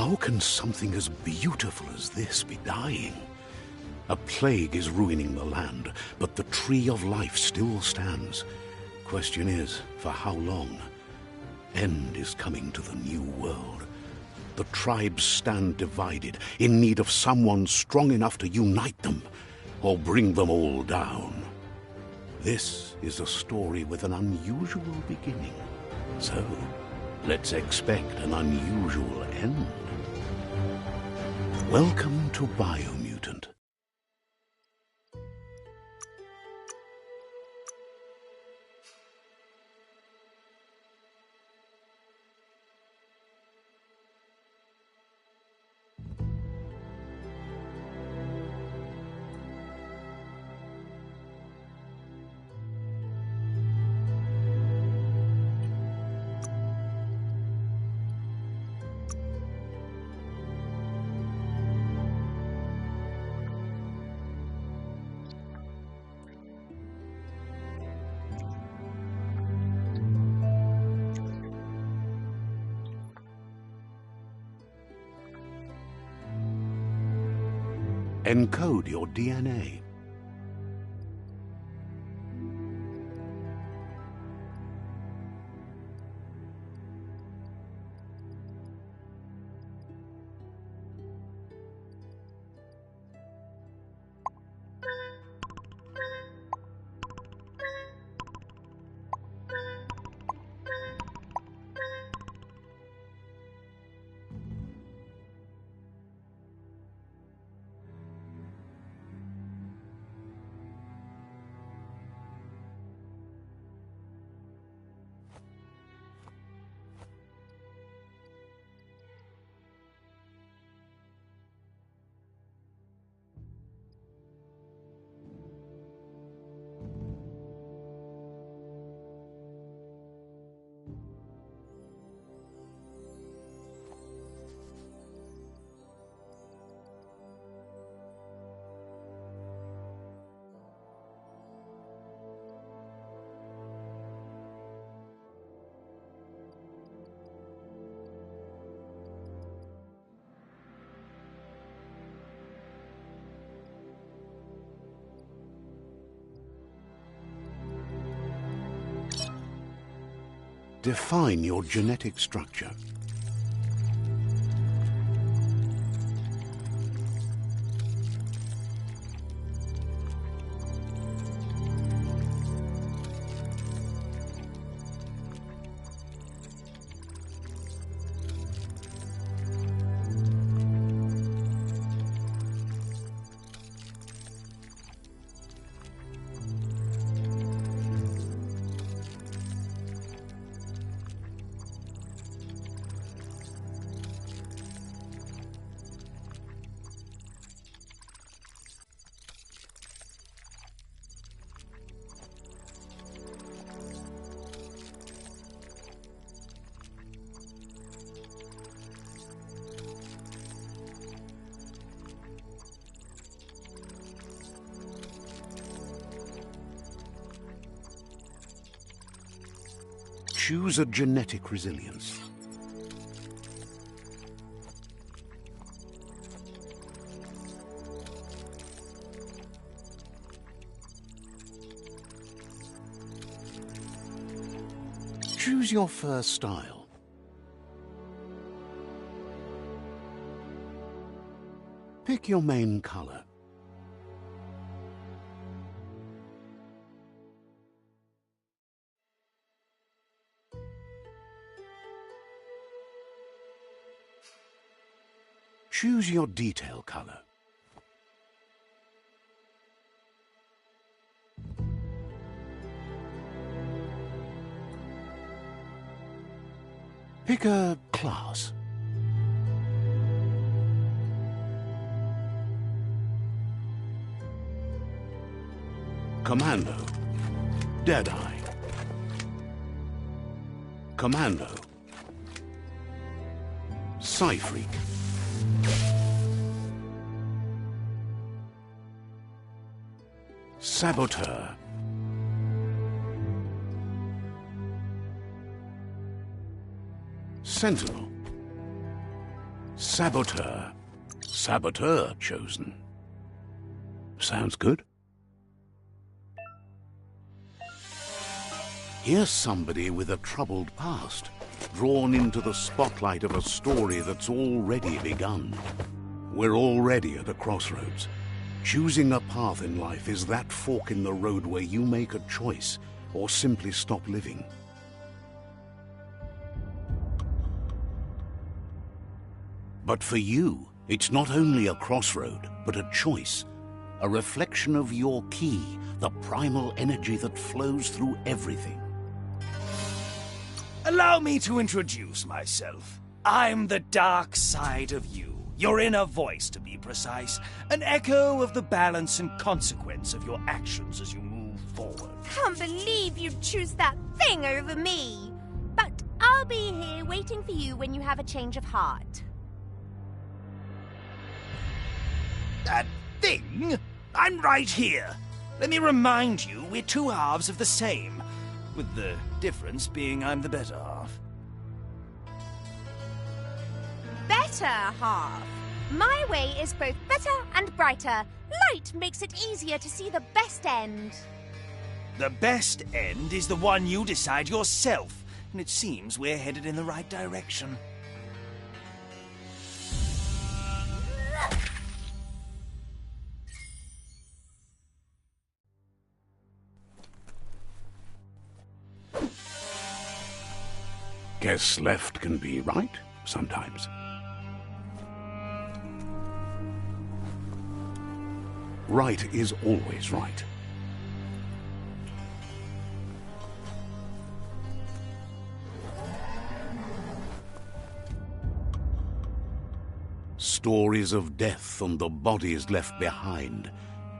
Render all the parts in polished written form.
How can something as beautiful as this be dying? A plague is ruining the land, but the tree of life still stands. Question is, for how long? End is coming to the new world. The tribes stand divided, in need of someone strong enough to unite them, or bring them all down. This is a story with an unusual beginning. So, let's expect an unusual end. Welcome to Biomutant. Encode your DNA. Define your genetic structure. Choose a genetic resilience. Choose your fur style. Pick your main color. Choose your detail color. Pick a class. Commando. Deadeye. Commando. Psy-Freak. Saboteur. Sentinel. Saboteur. Saboteur chosen. Sounds good. Here's somebody with a troubled past, drawn into the spotlight of a story that's already begun. We're already at a crossroads. Choosing a path in life is that fork in the road where you make a choice or simply stop living. But for you, it's not only a crossroad, but a choice. A reflection of your key, the primal energy that flows through everything. Allow me to introduce myself. I'm the dark side of you. Your inner voice, to be precise. An echo of the balance and consequence of your actions as you move forward. Can't believe you'd choose that thing over me. But I'll be here waiting for you when you have a change of heart. That thing? I'm right here. Let me remind you, we're two halves of the same. With the difference being I'm the better half. Better half. My way is both better and brighter. Light makes it easier to see the best end. The best end is the one you decide yourself, and it seems we're headed in the right direction. Guess left can be right sometimes. Right is always right. Stories of death and the bodies left behind,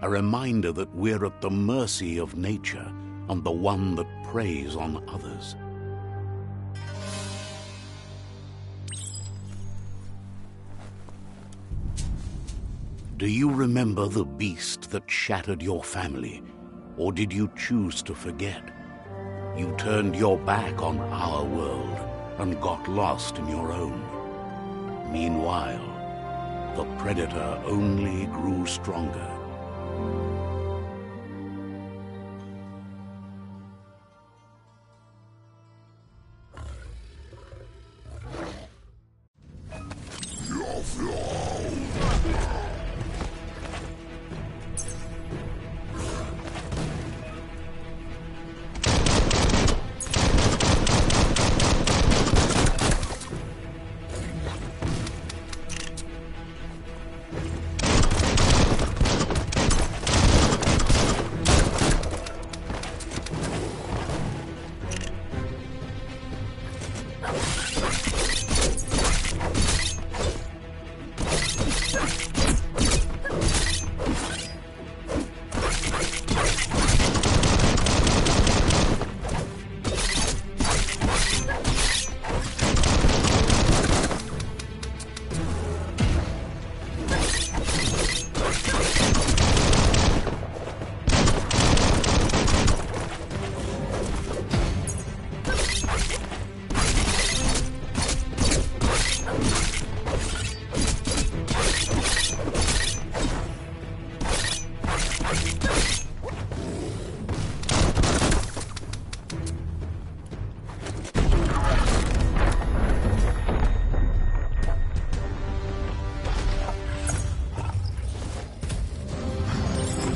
a reminder that we're at the mercy of nature and the one that preys on others. Do you remember the beast that shattered your family, or did you choose to forget? You turned your back on our world and got lost in your own. Meanwhile, the predator only grew stronger.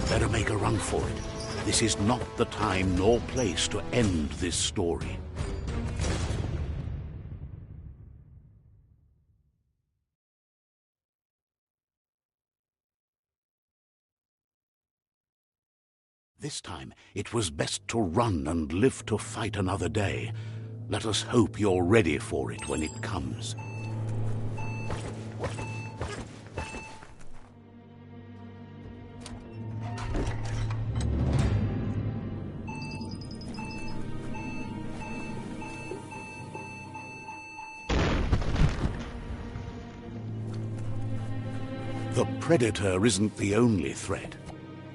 Better make a run for it. This is not the time nor place to end this story. This time, it was best to run and live to fight another day. Let us hope you're ready for it when it comes. The predator isn't the only threat.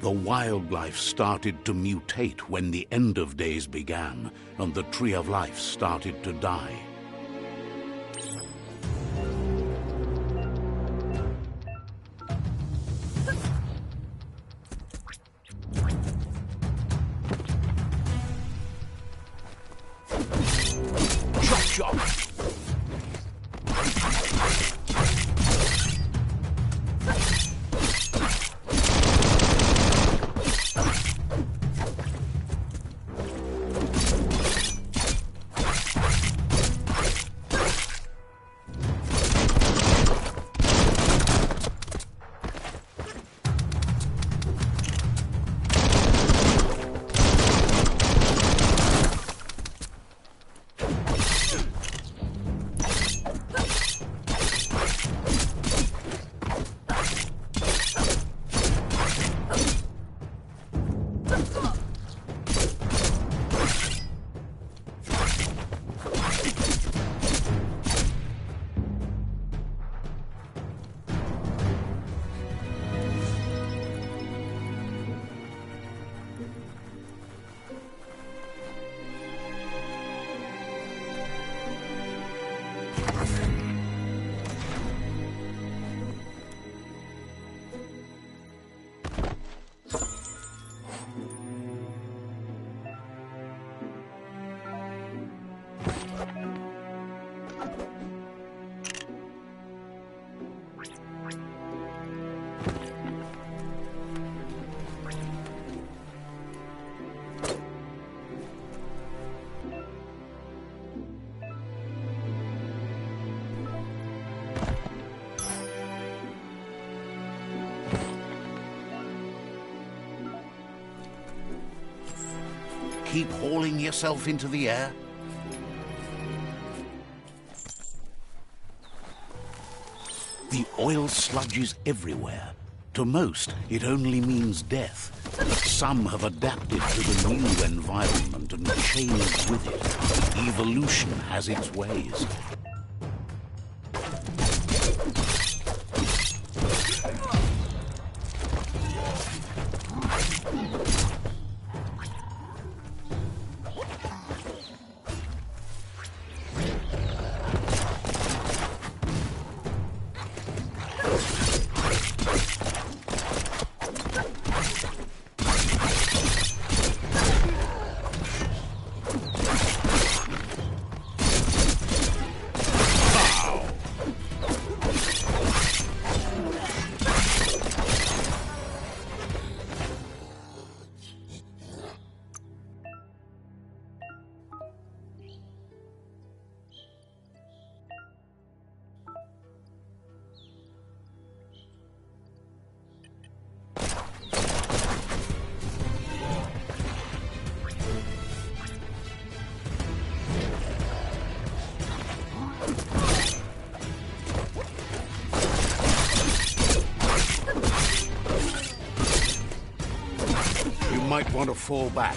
The wildlife started to mutate when the end of days began, and the tree of life started to die. keep hauling yourself into the air? The oil sludges everywhere. To most, it only means death. But some have adapted to the new environment and changed with it. Evolution has its ways. Might want to fall back.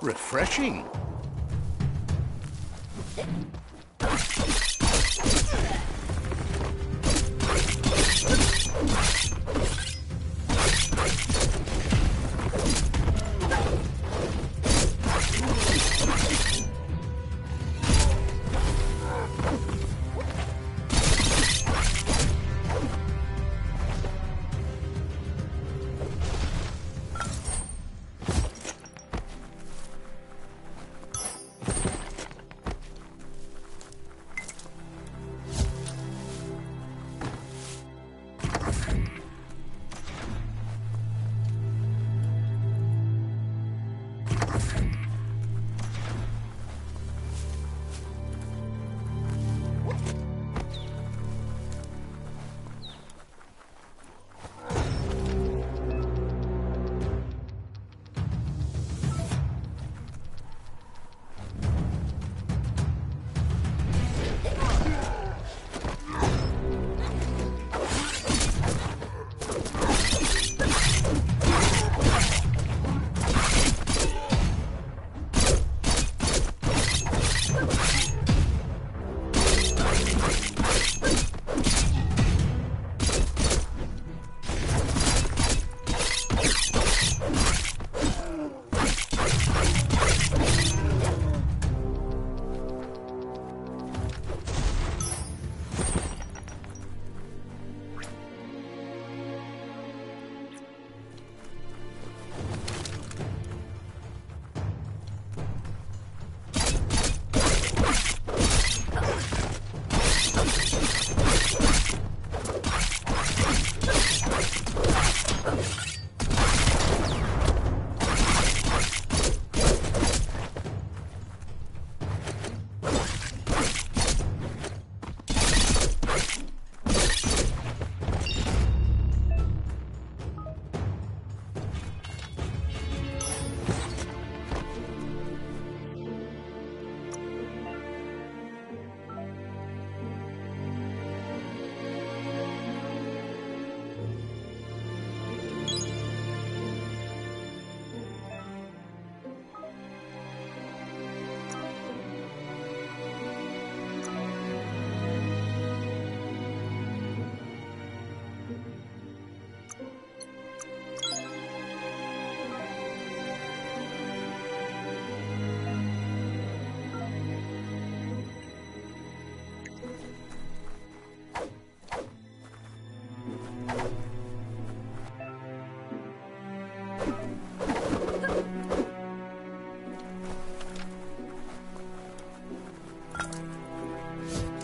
Refreshing.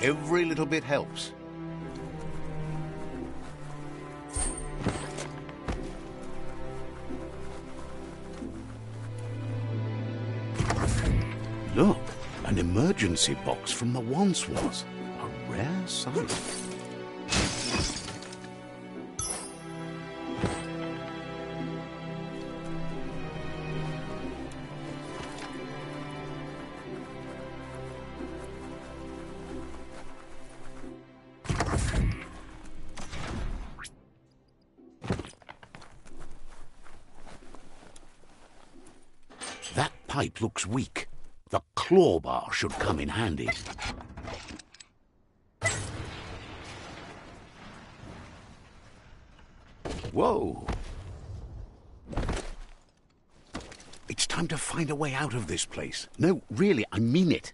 Every little bit helps. Look, an emergency box from the once was. A rare sight. That pipe looks weak. The claw bar should come in handy. Whoa! It's time to find a way out of this place. No, really, I mean it.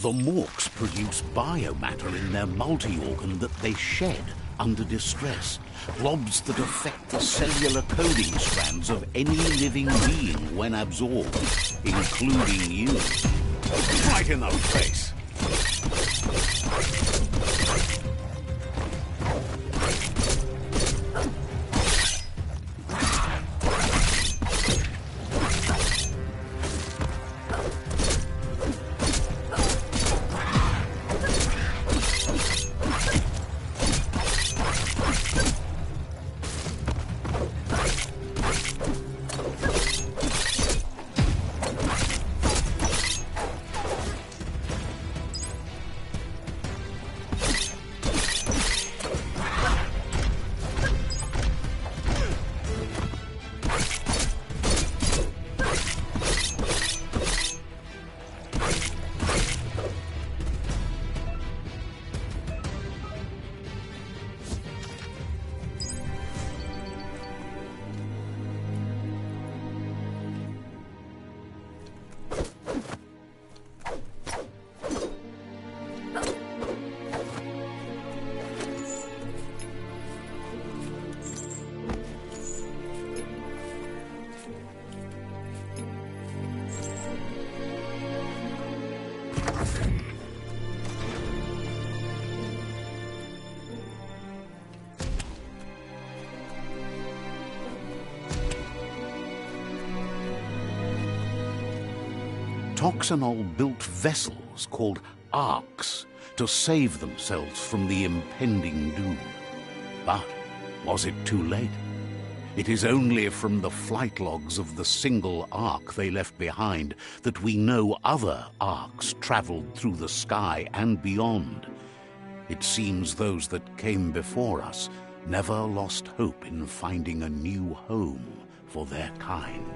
The Morks produce biomatter in their multi-organ that they shed under distress. Blobs that affect the cellular coding strands of any living being when absorbed, including you. Right in the face! Toxanol built vessels called arks to save themselves from the impending doom. But was it too late? It is only from the flight logs of the single ark they left behind that we know other arks traveled through the sky and beyond. It seems those that came before us never lost hope in finding a new home for their kind.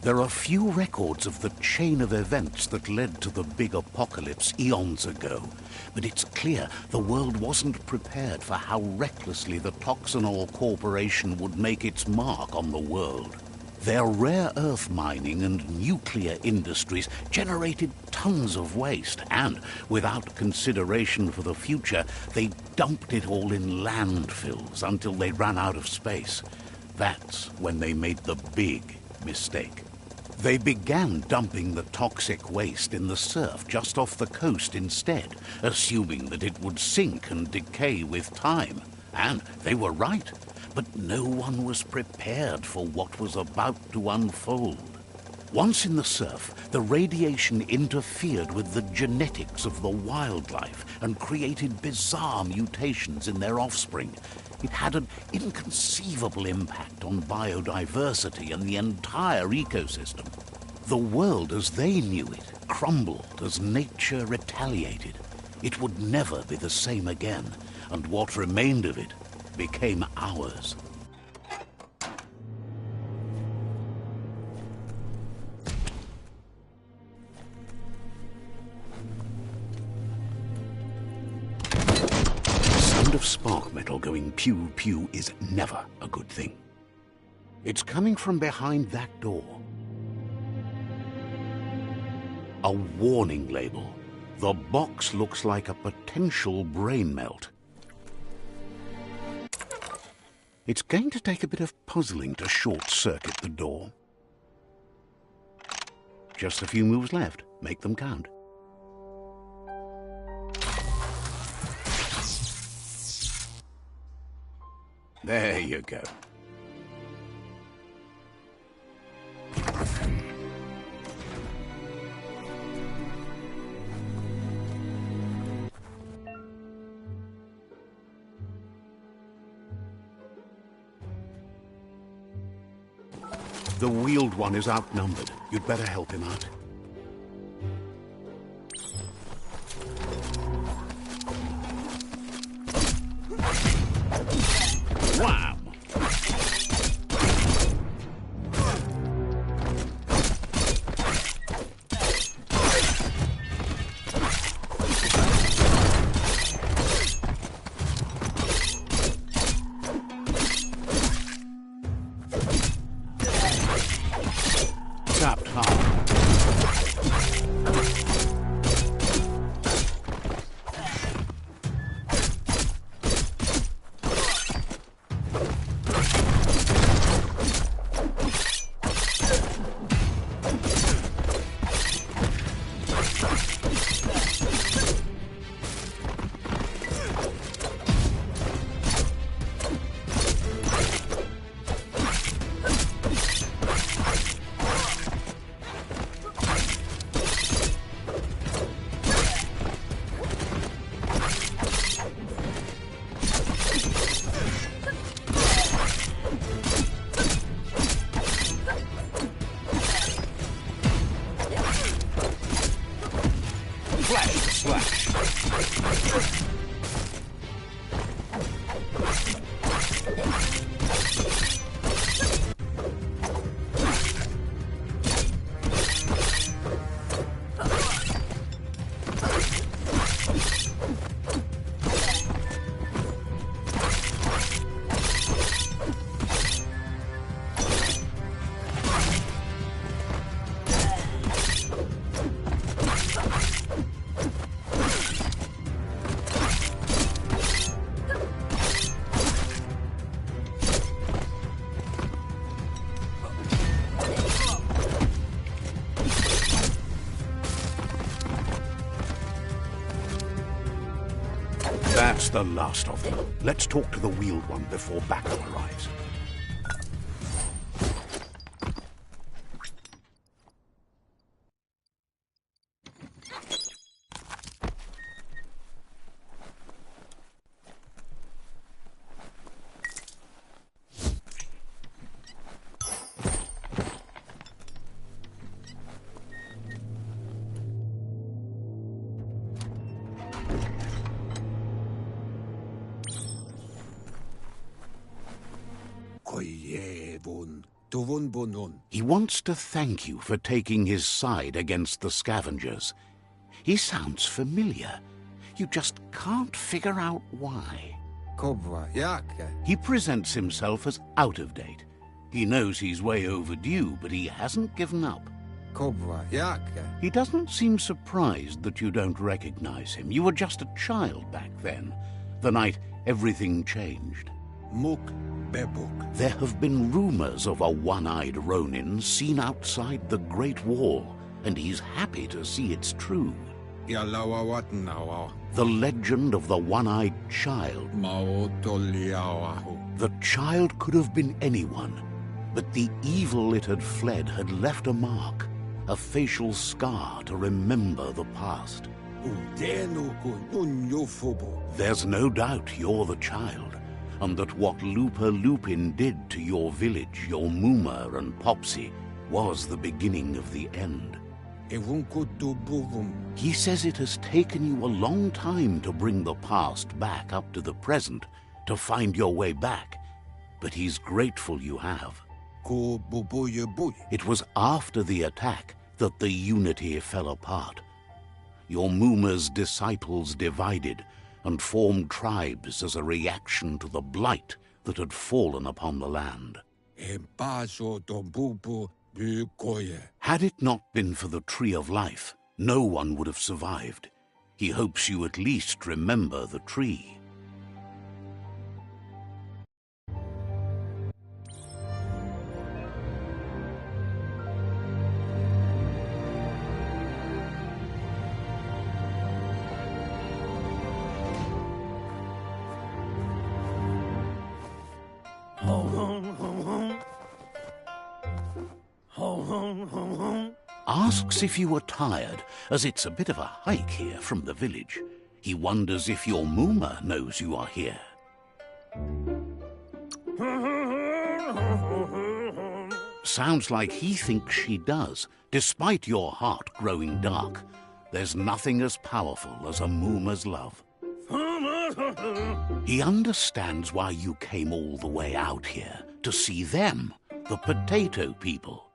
There are few records of the chain of events that led to the big apocalypse eons ago, but it's clear the world wasn't prepared for how recklessly the Toxanol Corporation would make its mark on the world. Their rare earth mining and nuclear industries generated tons of waste, and, without consideration for the future, they dumped it all in landfills until they ran out of space. That's when they made the big mistake. They began dumping the toxic waste in the surf just off the coast instead, assuming that it would sink and decay with time. And they were right, but no one was prepared for what was about to unfold. Once in the surf, the radiation interfered with the genetics of the wildlife and created bizarre mutations in their offspring. It had an inconceivable impact on biodiversity and the entire ecosystem. The world as they knew it crumbled as nature retaliated. It would never be the same again, and what remained of it became ours. The sound of spark metal going pew-pew is never a good thing. It's coming from behind that door. A warning label. The box looks like a potential brain melt. It's going to take a bit of puzzling to short-circuit the door. Just a few moves left. Make them count. There you go. The wheeled one is outnumbered. You'd better help him out. Wow! Tapped hard. That's the last of them. Let's talk to the wheeled one before backup arrives. He wants to thank you for taking his side against the scavengers. He sounds familiar. You just can't figure out why. He presents himself as out of date. He knows he's way overdue, but he hasn't given up. He doesn't seem surprised that you don't recognize him. You were just a child back then, the night everything changed. There have been rumors of a one-eyed Ronin seen outside the Great Wall, and he's happy to see it's true. The legend of the one-eyed child. The child could have been anyone, but the evil it had fled had left a mark, a facial scar to remember the past. There's no doubt you're the child, and that what Looper Lupin did to your village, your Muma and Popsy, was the beginning of the end. He says it has taken you a long time to bring the past back up to the present, to find your way back. But he's grateful you have. It was after the attack that the unity fell apart. Your Muma's disciples divided and formed tribes as a reaction to the blight that had fallen upon the land. Had it not been for the Tree of Life, no one would have survived. He hopes you at least remember the tree. Asks if you are tired, as it's a bit of a hike here from the village. He wonders if your Muma knows you are here. Sounds like he thinks she does, despite your heart growing dark. There's nothing as powerful as a Muma's love. He understands why you came all the way out here, to see them, the potato people.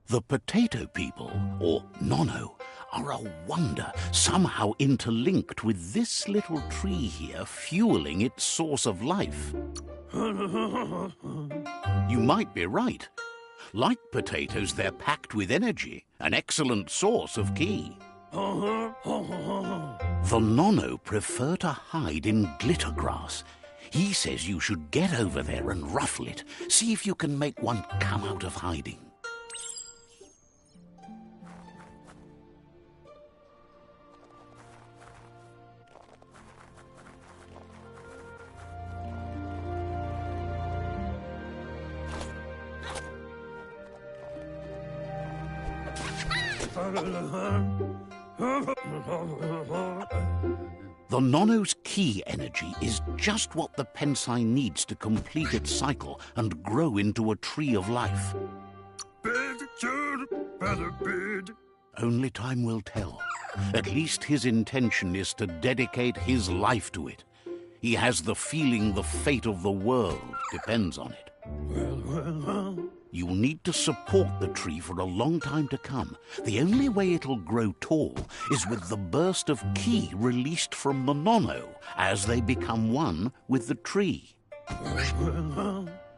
The potato people, or Nono, are a wonder, somehow interlinked with this little tree here fueling its source of life. You might be right. Like potatoes, they're packed with energy, an excellent source of ki. The Nono prefer to hide in glitter grass. He says you should get over there and ruffle it. See if you can make one come out of hiding. The Nono's ki energy is just what the Pensai needs to complete its cycle and grow into a tree of life. Only time will tell. At least his intention is to dedicate his life to it. He has the feeling the fate of the world depends on it. You'll need to support the tree for a long time to come. The only way it'll grow tall is with the burst of ki released from the Nono as they become one with the tree.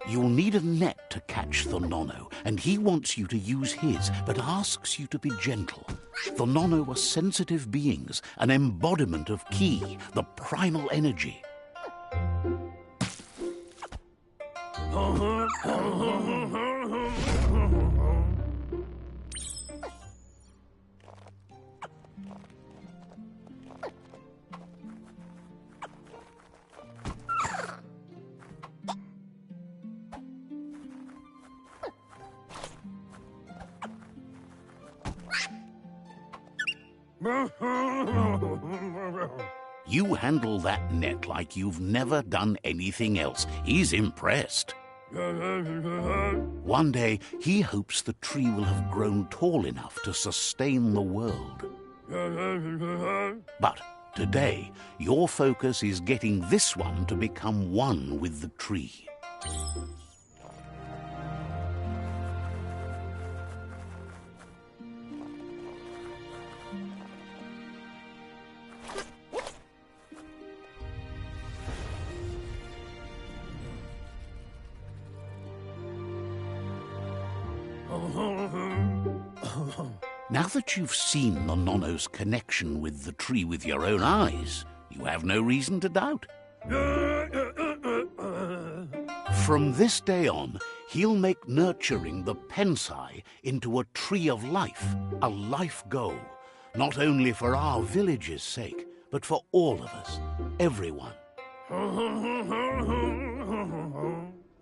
You'll need a net to catch the Nono, and he wants you to use his, but asks you to be gentle. The Nono are sensitive beings, an embodiment of ki, the primal energy. You handle that net like you've never done anything else. He's impressed. One day, he hopes the tree will have grown tall enough to sustain the world. But today, your focus is getting this one to become one with the tree. Now that you've seen the Nono's connection with the tree with your own eyes, you have no reason to doubt. From this day on, he'll make nurturing the Pensai into a tree of life, a life goal, not only for our village's sake, but for all of us, everyone.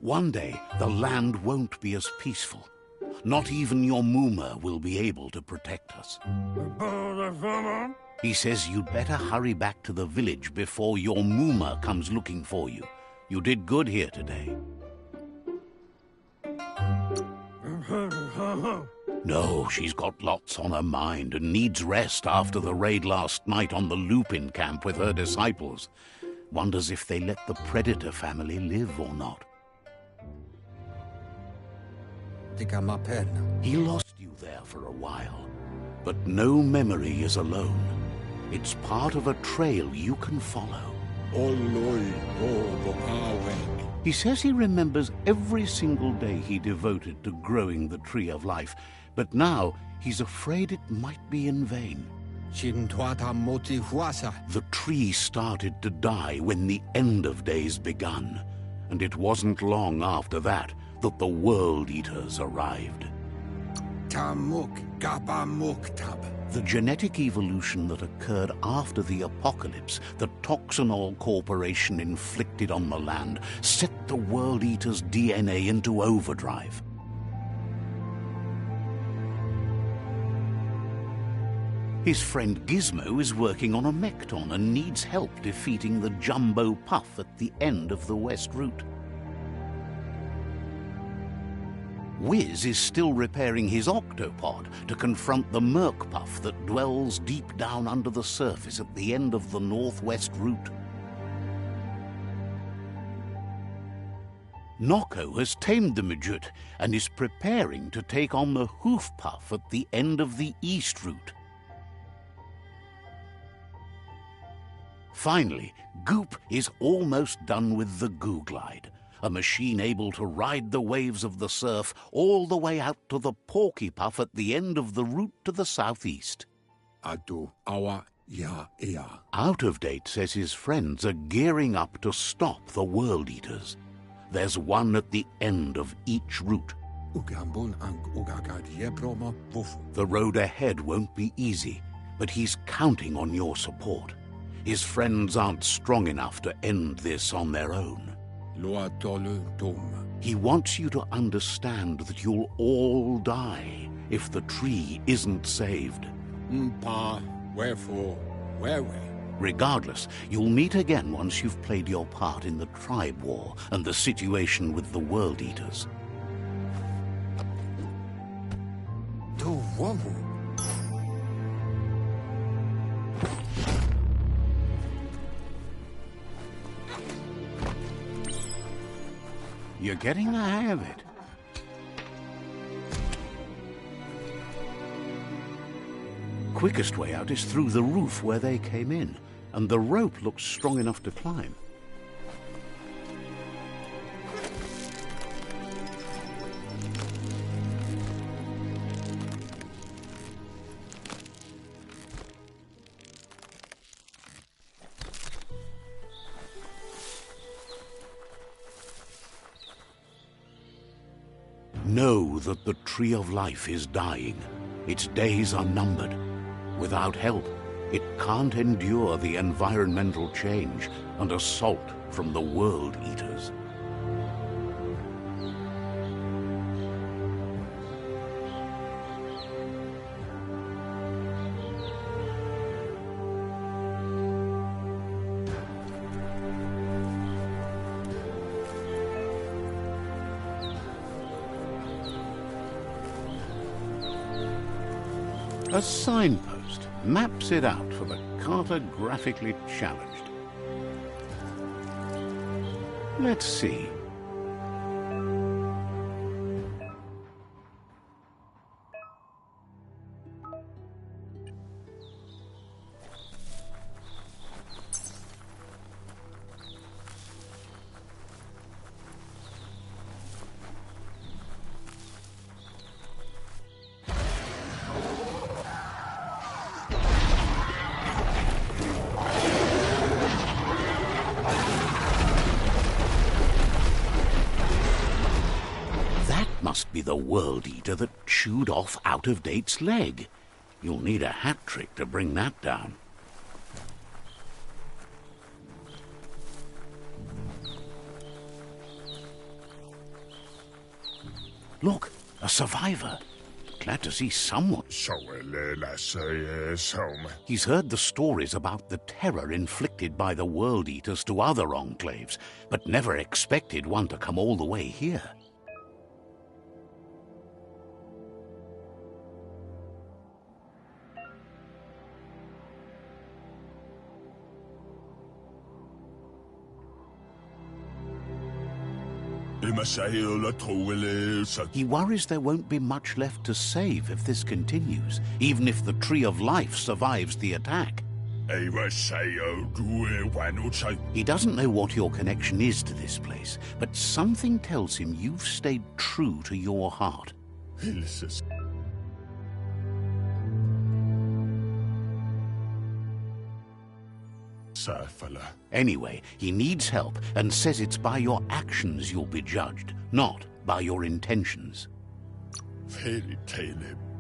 One day, the land won't be as peaceful. Not even your Muma will be able to protect us. He says you'd better hurry back to the village before your Muma comes looking for you. You did good here today. No, she's got lots on her mind and needs rest after the raid last night on the Lupin camp with her disciples. Wonders if they let the Predator family live or not. He lost you there for a while, but no memory is alone. It's part of a trail you can follow. He says he remembers every single day he devoted to growing the Tree of Life, but now he's afraid it might be in vain. The tree started to die when the end of days begun, and it wasn't long after that that the World Eaters arrived. The genetic evolution that occurred after the apocalypse the Toxinol Corporation inflicted on the land set the World Eater's DNA into overdrive. His friend Gizmo is working on a Mekton and needs help defeating the Jumbo Puff at the end of the West Route. Wiz is still repairing his octopod to confront the Merc Puff that dwells deep down under the surface at the end of the Northwest Route. Nocco has tamed the Midget and is preparing to take on the Hoof Puff at the end of the East Route. Finally, Goop is almost done with the Googlide, a machine able to ride the waves of the surf all the way out to the Porky Puff at the end of the route to the southeast. Out of Date says his friends are gearing up to stop the World Eaters. There's one at the end of each route. The road ahead won't be easy, but he's counting on your support. His friends aren't strong enough to end this on their own. He wants you to understand that you'll all die if the tree isn't saved. Regardless, you'll meet again once you've played your part in the tribe war and the situation with the World Eaters. You're getting the hang of it. Quickest way out is through the roof where they came in, and the rope looks strong enough to climb. Know that the Tree of Life is dying. Its days are numbered. Without help, it can't endure the environmental change and assault from the World Eaters. A signpost maps it out for the cartographically challenged. Let's see. Must be the World Eater that chewed off Out of Date's leg. You'll need a hat trick to bring that down. Look, a survivor. Glad to see someone. He's heard the stories about the terror inflicted by the World Eaters to other enclaves, but never expected one to come all the way here. He worries there won't be much left to save if this continues, even if the Tree of Life survives the attack. He doesn't know what your connection is to this place, but something tells him you've stayed true to your heart. Anyway, he needs help and says it's by your actions you'll be judged, not by your intentions.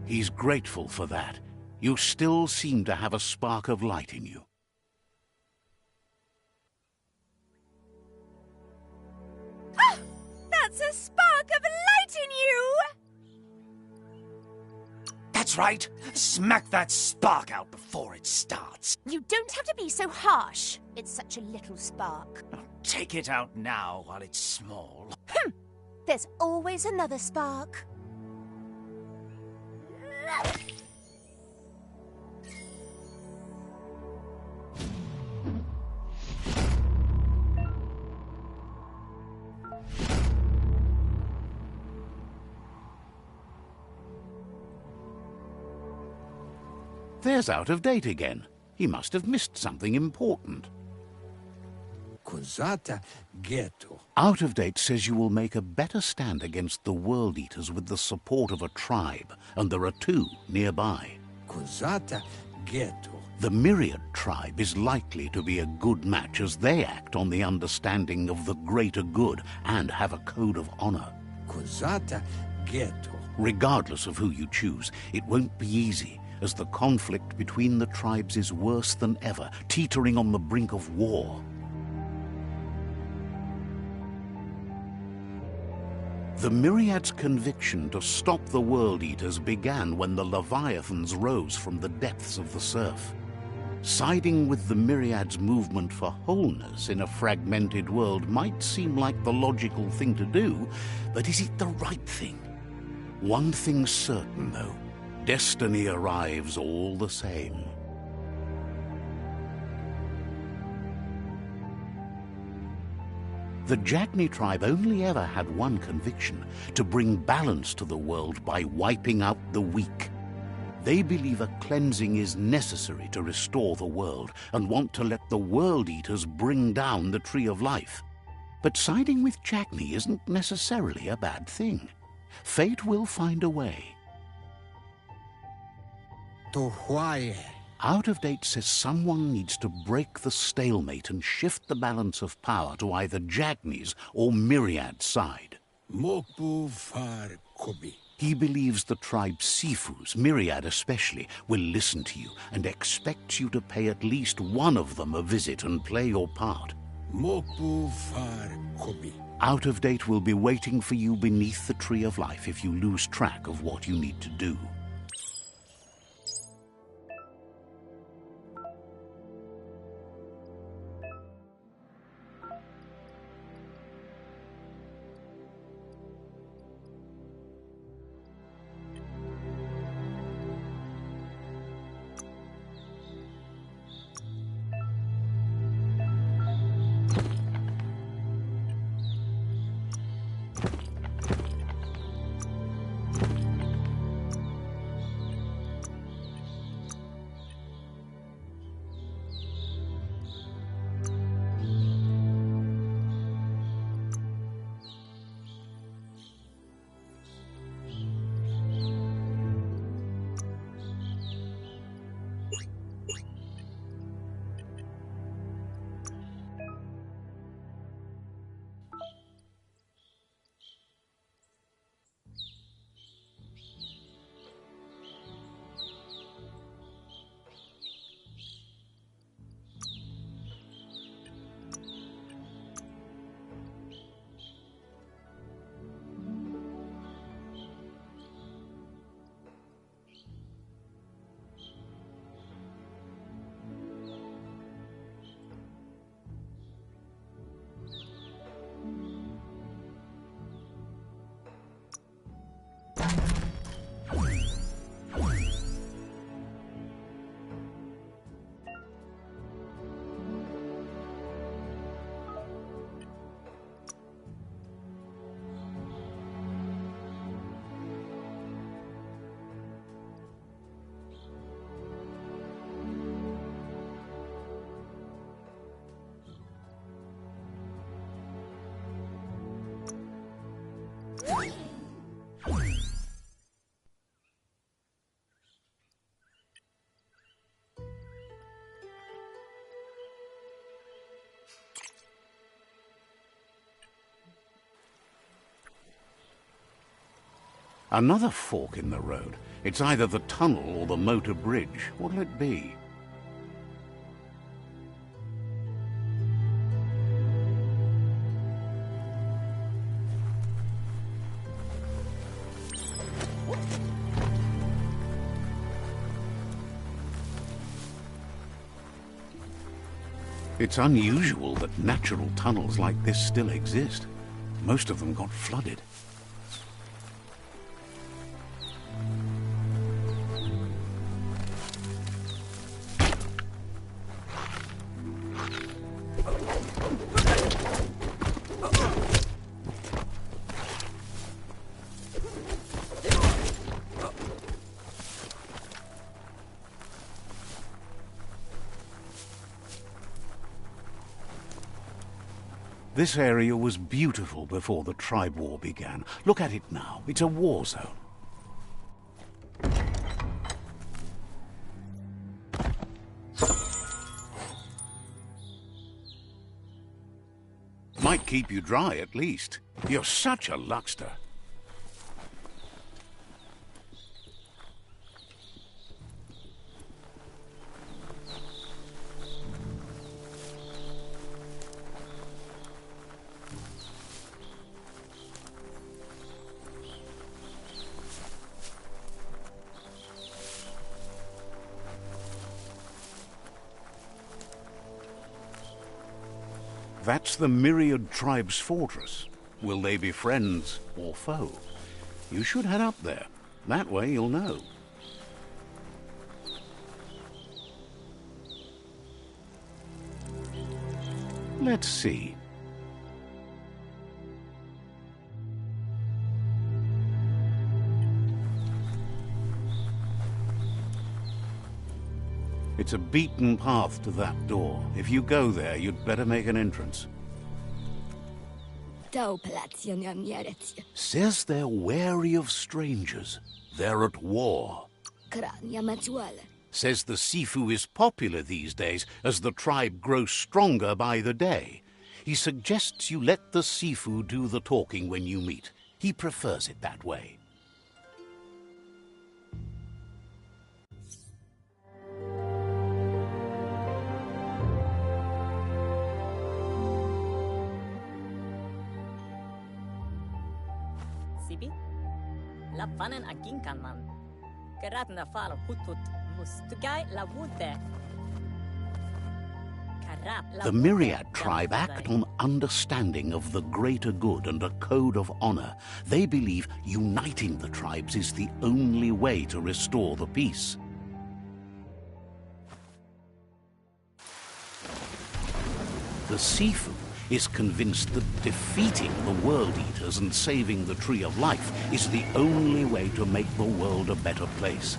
He's grateful for that. You still seem to have a spark of light in you. Ah! That's a spark of light in you! That's right. Smack that spark out before it starts. You don't have to be so harsh. It's such a little spark. Take it out now while it's small. There's always another spark. There's Out of Date again. He must have missed something important. Out of Date says you will make a better stand against the World Eaters with the support of a tribe, and there are 2 nearby. The Myriad tribe is likely to be a good match as they act on the understanding of the greater good and have a code of honor. Regardless of who you choose, it won't be easy, as the conflict between the tribes is worse than ever, teetering on the brink of war. The Myriad's conviction to stop the World Eaters began when the Leviathans rose from the depths of the surf. Siding with the Myriad's movement for wholeness in a fragmented world might seem like the logical thing to do, but is it the right thing? One thing's certain, though. Destiny arrives all the same. The Jagni tribe only ever had one conviction: to bring balance to the world by wiping out the weak. They believe a cleansing is necessary to restore the world and want to let the World Eaters bring down the Tree of Life. But siding with Jagni isn't necessarily a bad thing. Fate will find a way. Out of Date says someone needs to break the stalemate and shift the balance of power to either Jagni's or Myriad's side. He believes the tribe Sifus, Myriad especially, will listen to you and expects you to pay at least one of them a visit and play your part. Out of Date will be waiting for you beneath the Tree of Life if you lose track of what you need to do. Another fork in the road. It's either the tunnel or the motor bridge. What'll it be? It's unusual that natural tunnels like this still exist. Most of them got flooded. This area was beautiful before the tribe war began. Look at it now. It's a war zone. Might keep you dry, at least. You're such a luckster. That's the Myriad Tribe's fortress. Will they be friends or foe? You should head up there. That way you'll know. Let's see. It's a beaten path to that door. If you go there, you'd better make an entrance. Says they're wary of strangers. They're at war. Says the Sifu is popular these days as the tribe grows stronger by the day. He suggests you let the Sifu do the talking when you meet. He prefers it that way. Lavanen aginkanman. Karatna falo hutut mustugai lavute. The Myriad tribe act on understanding of the greater good and a code of honor. They believe uniting the tribes is the only way to restore the peace. The Sifu is convinced that defeating the World Eaters and saving the Tree of Life is the only way to make the world a better place.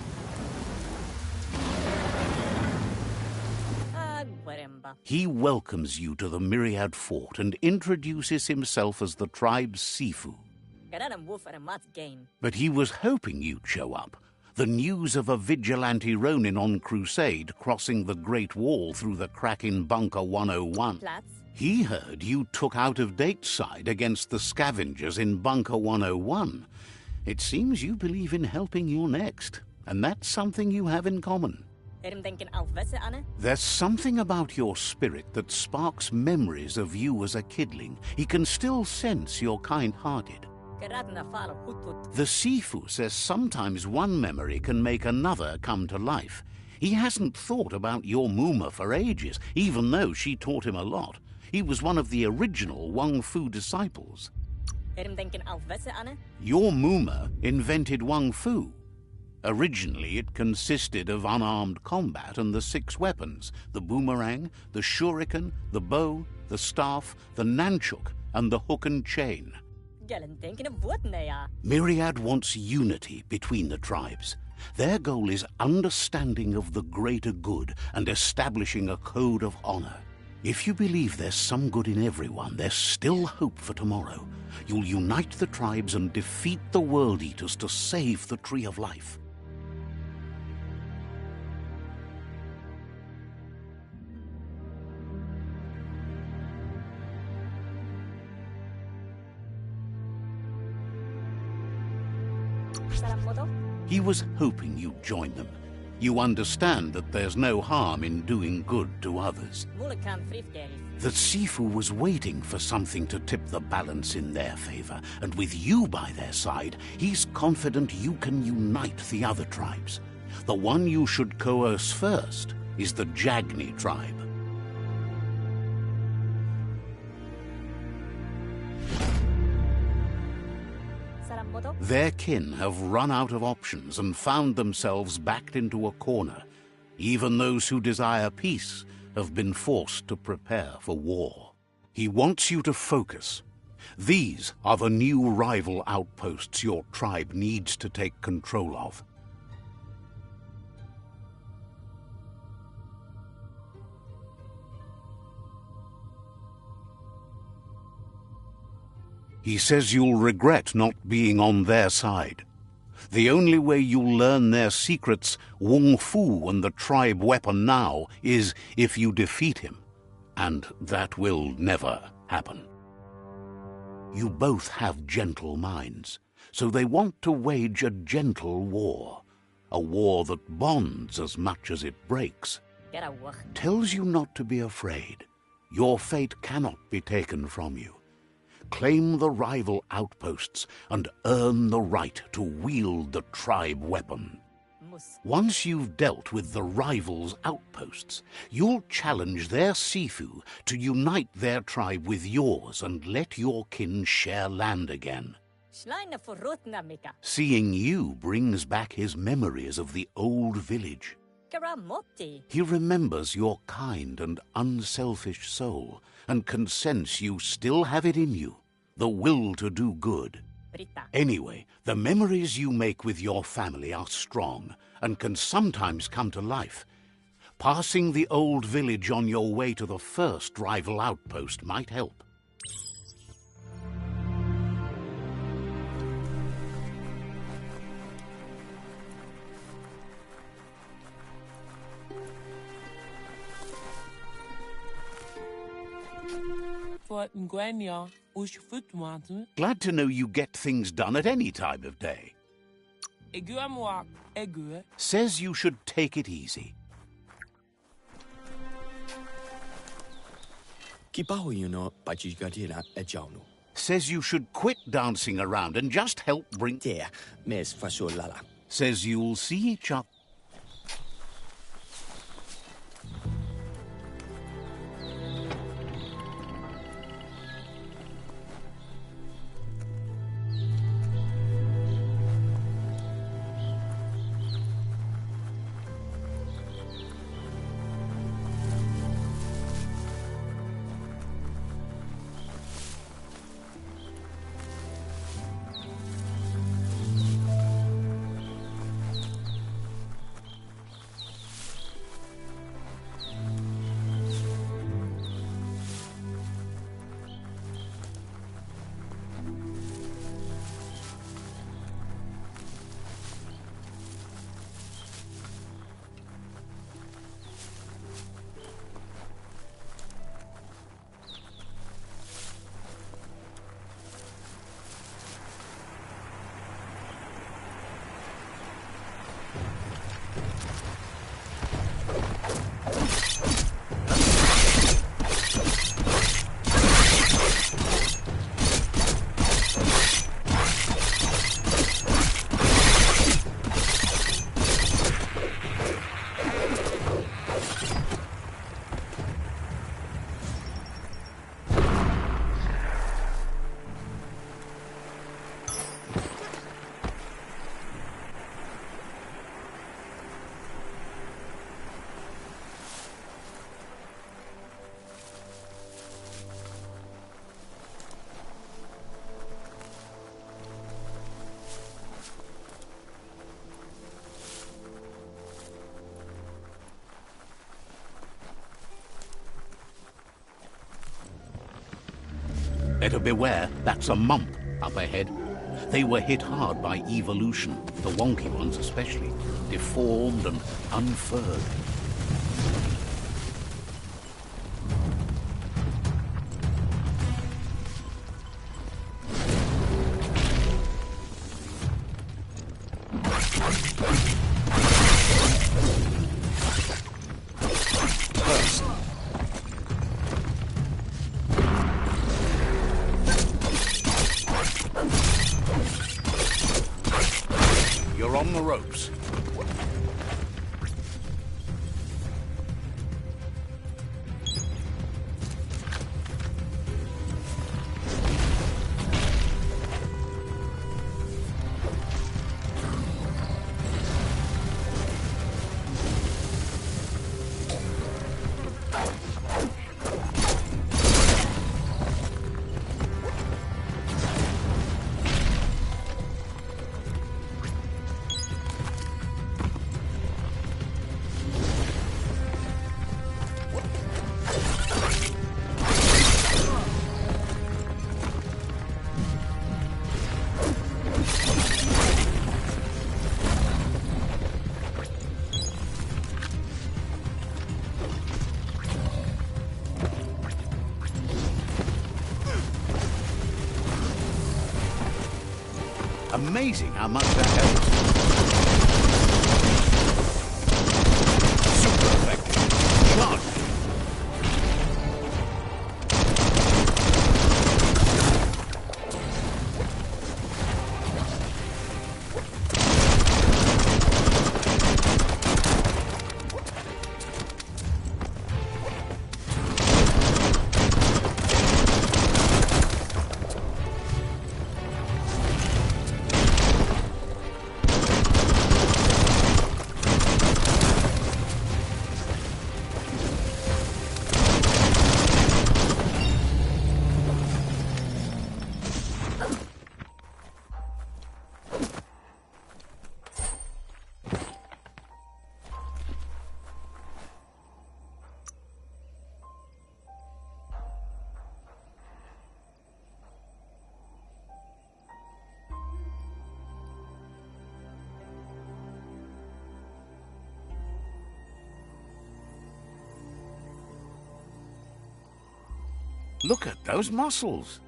He welcomes you to the Myriad Fort and introduces himself as the tribe's Sifu. But he was hoping you'd show up. The news of a vigilante Ronin on crusade crossing the Great Wall through the crack in Bunker 101. He heard you took out-of-date side against the scavengers in Bunker 101. It seems you believe in helping your next, and that's something you have in common. There's something about your spirit that sparks memories of you as a kidling. He can still sense you're kind-hearted. The Sifu says sometimes one memory can make another come to life. He hasn't thought about your Muma for ages, even though she taught him a lot. He was one of the original Wang Fu disciples. Your Muma invented Wang Fu. Originally, it consisted of unarmed combat and the 6 weapons: the boomerang, the shuriken, the bow, the staff, the nunchuk, and the hook and chain. Myriad wants unity between the tribes. Their goal is understanding of the greater good and establishing a code of honor. If you believe there's some good in everyone, there's still hope for tomorrow. You'll unite the tribes and defeat the World Eaters to save the Tree of Life. Saramodo? He was hoping you'd join them. You understand that there's no harm in doing good to others. Mulkan frifgeri. The Sifu was waiting for something to tip the balance in their favor, and with you by their side, he's confident you can unite the other tribes. The one you should coerce first is the Jagni tribe. Saramodo? Their kin have run out of options and found themselves backed into a corner. Even those who desire peace have been forced to prepare for war. He wants you to focus. These are the new rival outposts your tribe needs to take control of. He says you'll regret not being on their side. The only way you'll learn their secrets, Wung Fu and the tribe weapon now, is if you defeat him. And that will never happen. You both have gentle minds, so they want to wage a gentle war. A war that bonds as much as it breaks. Get a work. Tells you not to be afraid. Your fate cannot be taken from you. Claim the rival outposts and earn the right to wield the tribe weapon. Once you've dealt with the rivals' outposts, you'll challenge their Sifu to unite their tribe with yours and let your kin share land again. Schleine verrotna mika. Seeing you brings back his memories of the old village. Karamoti. He remembers your kind and unselfish soul and can sense you still have it in you, the will to do good. Brita. Anyway, the memories you make with your family are strong and can sometimes come to life. Passing the old village on your way to the first rival outpost might help. Glad to know you get things done at any time of day. Says you should take it easy. Says you should quit dancing around and just help bring... Says you'll see each other. Better beware, that's a mump up ahead. They were hit hard by evolution, the wonky ones especially, deformed and unfurred. on the ropes. Amazing how much that helps. Super effective. Charge. Look at those muscles.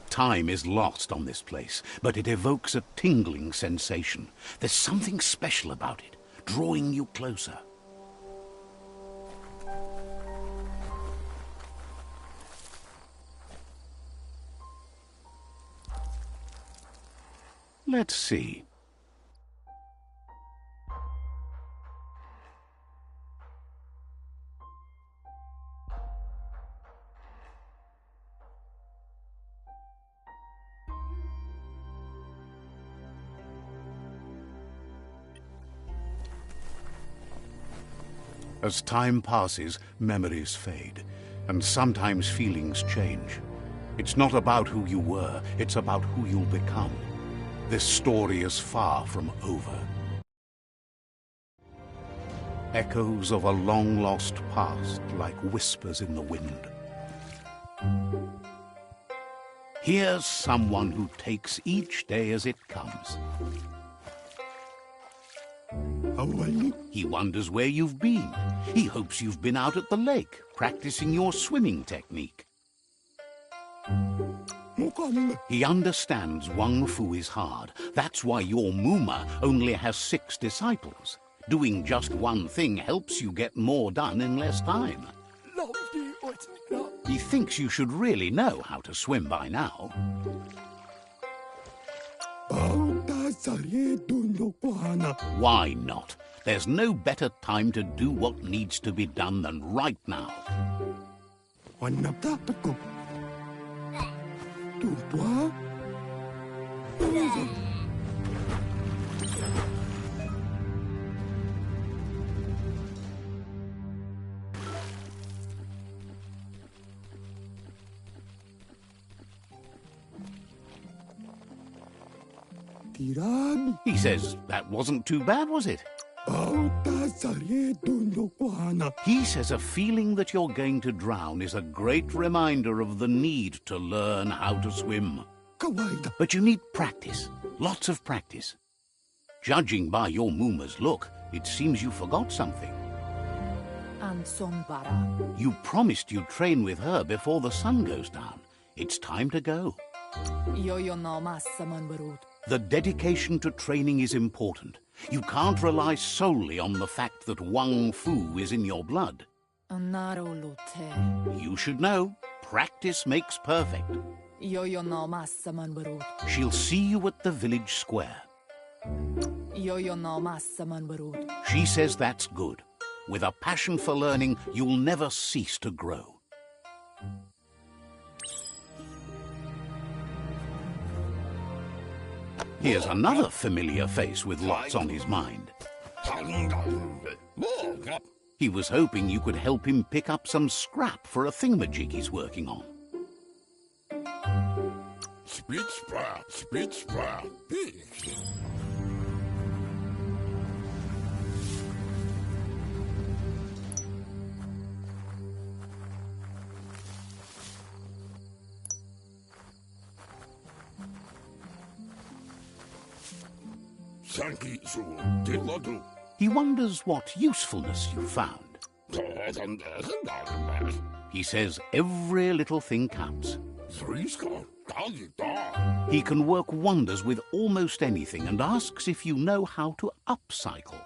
Time is lost on this place, but it evokes a tingling sensation. There's something special about it, drawing you closer. Let's see. As time passes, memories fade, and sometimes feelings change. It's not about who you were, it's about who you'll become. This story is far from over. Echoes of a long-lost past, like whispers in the wind. Here's someone who takes each day as it comes. He wonders where you've been. He hopes you've been out at the lake, practicing your swimming technique. He understands Wang Fu is hard. That's why your Muma only has 6 disciples. Doing just one thing helps you get more done in less time. He thinks you should really know how to swim by now. Why not? There's no better time to do what needs to be done than right now. He says that wasn't too bad, was it? He says a feeling that you're going to drown is a great reminder of the need to learn how to swim. But you need practice, lots of practice. Judging by your Mooma's look, it seems you forgot something. You promised you'd train with her before the sun goes down. It's time to go. The dedication to training is important. You can't rely solely on the fact that Wang Fu is in your blood. You should know, practice makes perfect. She'll see you at the village square. She says that's good. With a passion for learning, you'll never cease to grow. Here's another familiar face with lots on his mind. He was hoping you could help him pick up some scrap for a thingamajig he's working on. He wonders what usefulness you found. He says every little thing counts. He can work wonders with almost anything and asks if you know how to upcycle.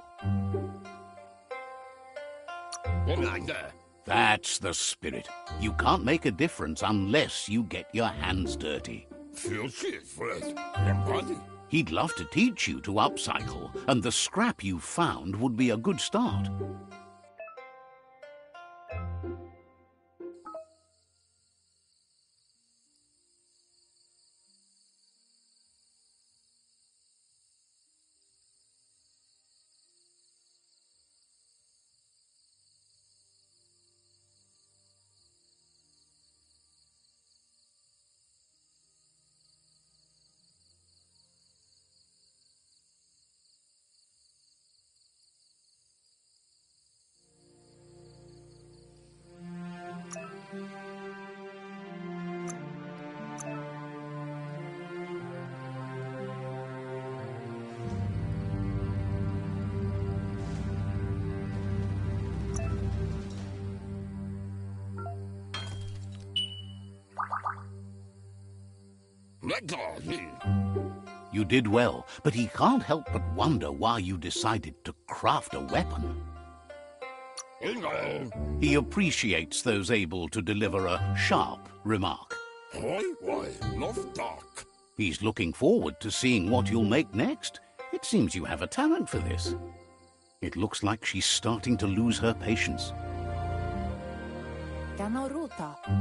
That's the spirit. You can't make a difference unless you get your hands dirty. He'd love to teach you to upcycle, and the scrap you found would be a good start. You did well, but he can't help but wonder why you decided to craft a weapon. He appreciates those able to deliver a sharp remark. He's looking forward to seeing what you'll make next. It seems you have a talent for this. It looks like she's starting to lose her patience.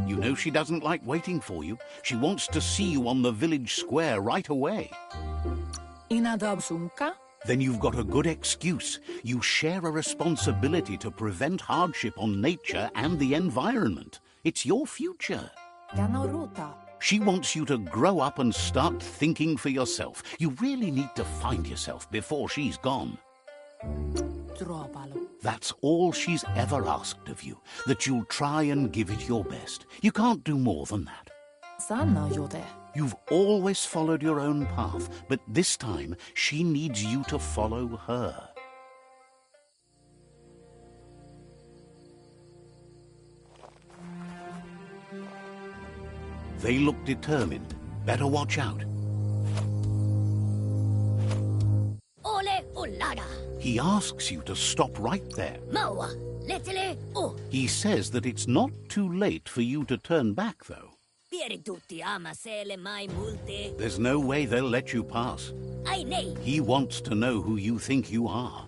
You know she doesn't like waiting for you. She wants to see you on the village square right away. Then you've got a good excuse. You share a responsibility to prevent hardship on nature and the environment. It's your future. She wants you to grow up and start thinking for yourself. You really need to find yourself before she's gone. That's all she's ever asked of you, that you'll try and give it your best. You can't do more than that. You've always followed your own path, but this time she needs you to follow her. They look determined. Better watch out. Ole Ulada. He asks you to stop right there. Maua. Letele o. He says that it's not too late for you to turn back, though. Pieri tutti amasele mai multe. There's no way they'll let you pass. Ai nei. He wants to know who you think you are.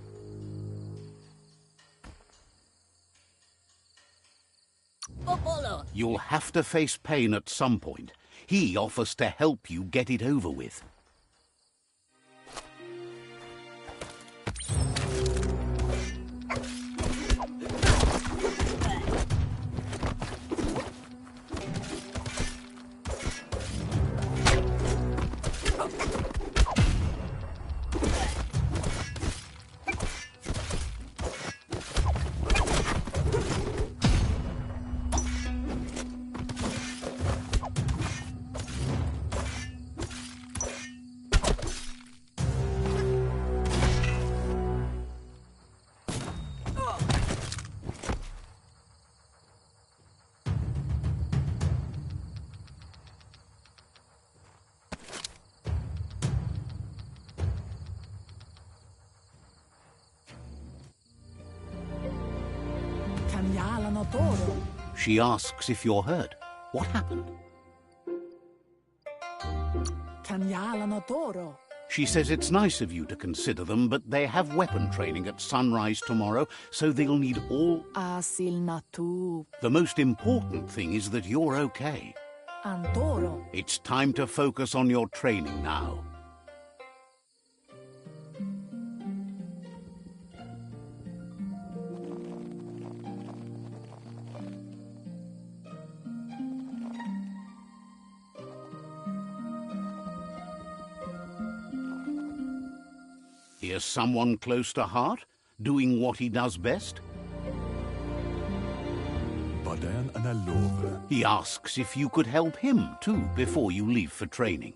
Popolo. You'll have to face pain at some point. He offers to help you get it over with. She asks if you're hurt. What happened? She says it's nice of you to consider them, but they have weapon training at sunrise tomorrow, so they'll need all... The most important thing is that you're okay. It's time to focus on your training now. Here's someone close to heart, doing what he does best. He asks if you could help him, too, before you leave for training.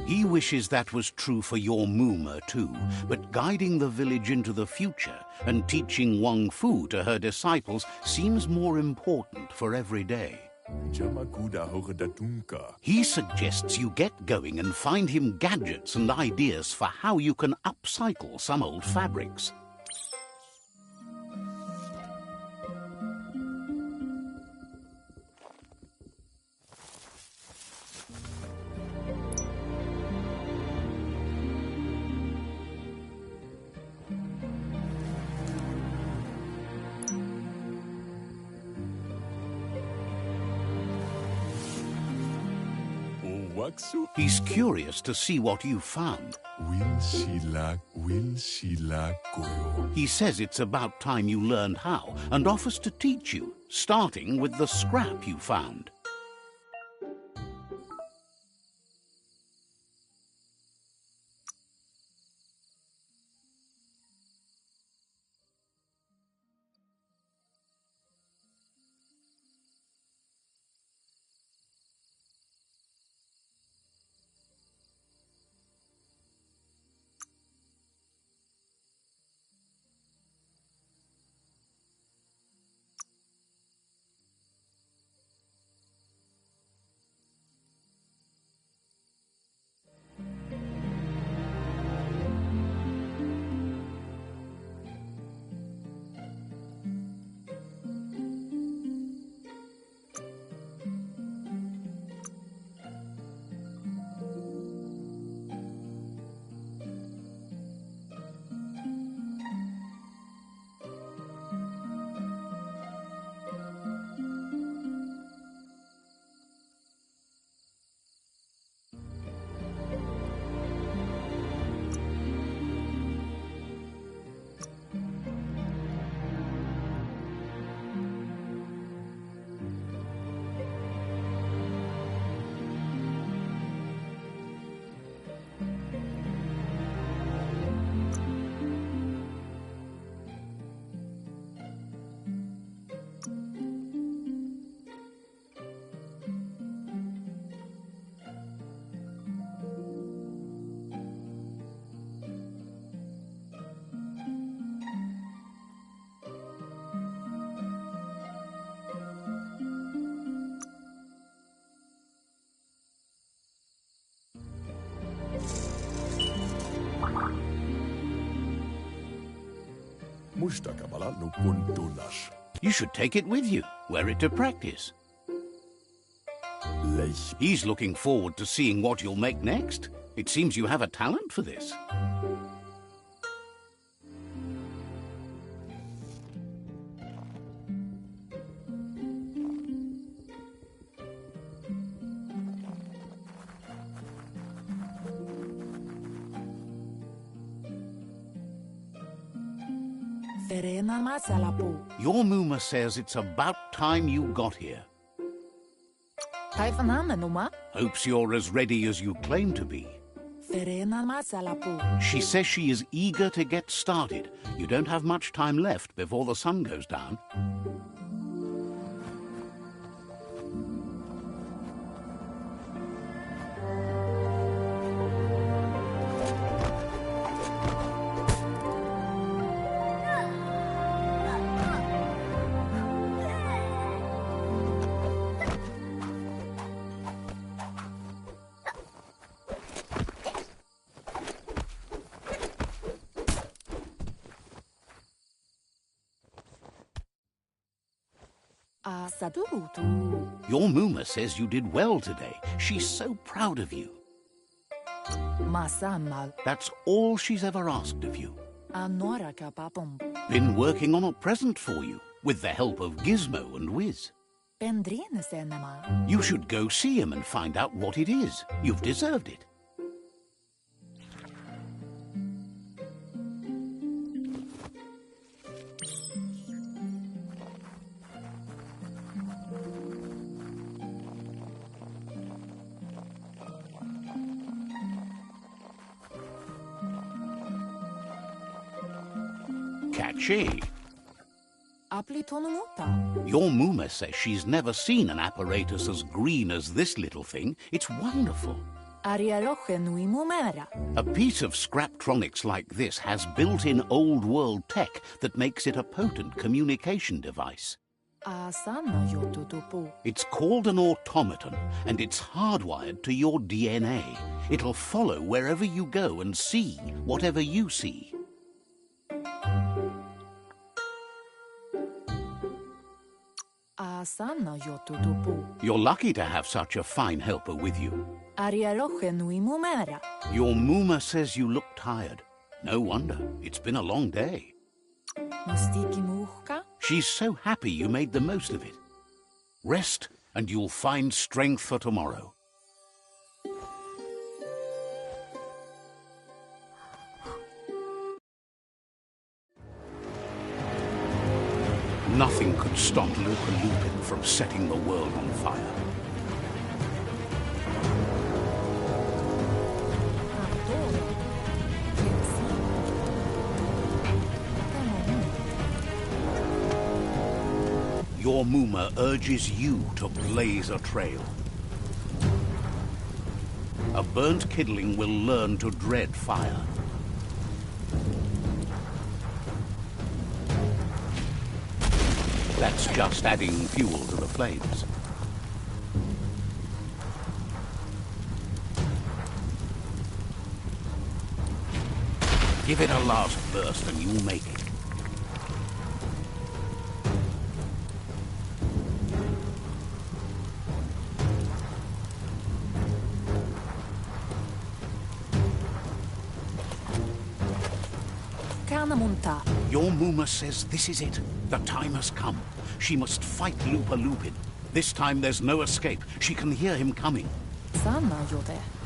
He wishes that was true for your Muma, too, but guiding the village into the future and teaching Wang Fu to her disciples seems more important for every day. He suggests you get going and find him gadgets and ideas for how you can upcycle some old fabrics. He's curious to see what you found. He says it's about time you learned how and offers to teach you, starting with the scrap you found. You should take it with you, wear it to practice. He's looking forward to seeing what you'll make next. It seems you have a talent for this. Your Muma says it's about time you got here. Hopes you're as ready as you claim to be. She says she is eager to get started. You don't have much time left before the sun goes down. Your Muma says you did well today. She's so proud of you. That's all she's ever asked of you. Been working on a present for you, with the help of Gizmo and Wiz. You should go see him and find out what it is. You've deserved it. Catchy. Your Muma says she's never seen an apparatus as green as this little thing. It's wonderful. A piece of Scraptronics like this has built-in old-world tech that makes it a potent communication device. It's called an automaton, and it's hardwired to your DNA. It'll follow wherever you go and see whatever you see. You're lucky to have such a fine helper with you. Your Muma says you look tired. No wonder. It's been a long day. She's so happy you made the most of it. Rest, and you'll find strength for tomorrow. Nothing could stop Lupin from setting the world on fire. Your Muma urges you to blaze a trail. A burnt kidling will learn to dread fire. That's just adding fuel to the flames. Give it a last burst and you'll make it. Your Muma says this is it. The time has come. She must fight Lupin. This time there's no escape. She can hear him coming.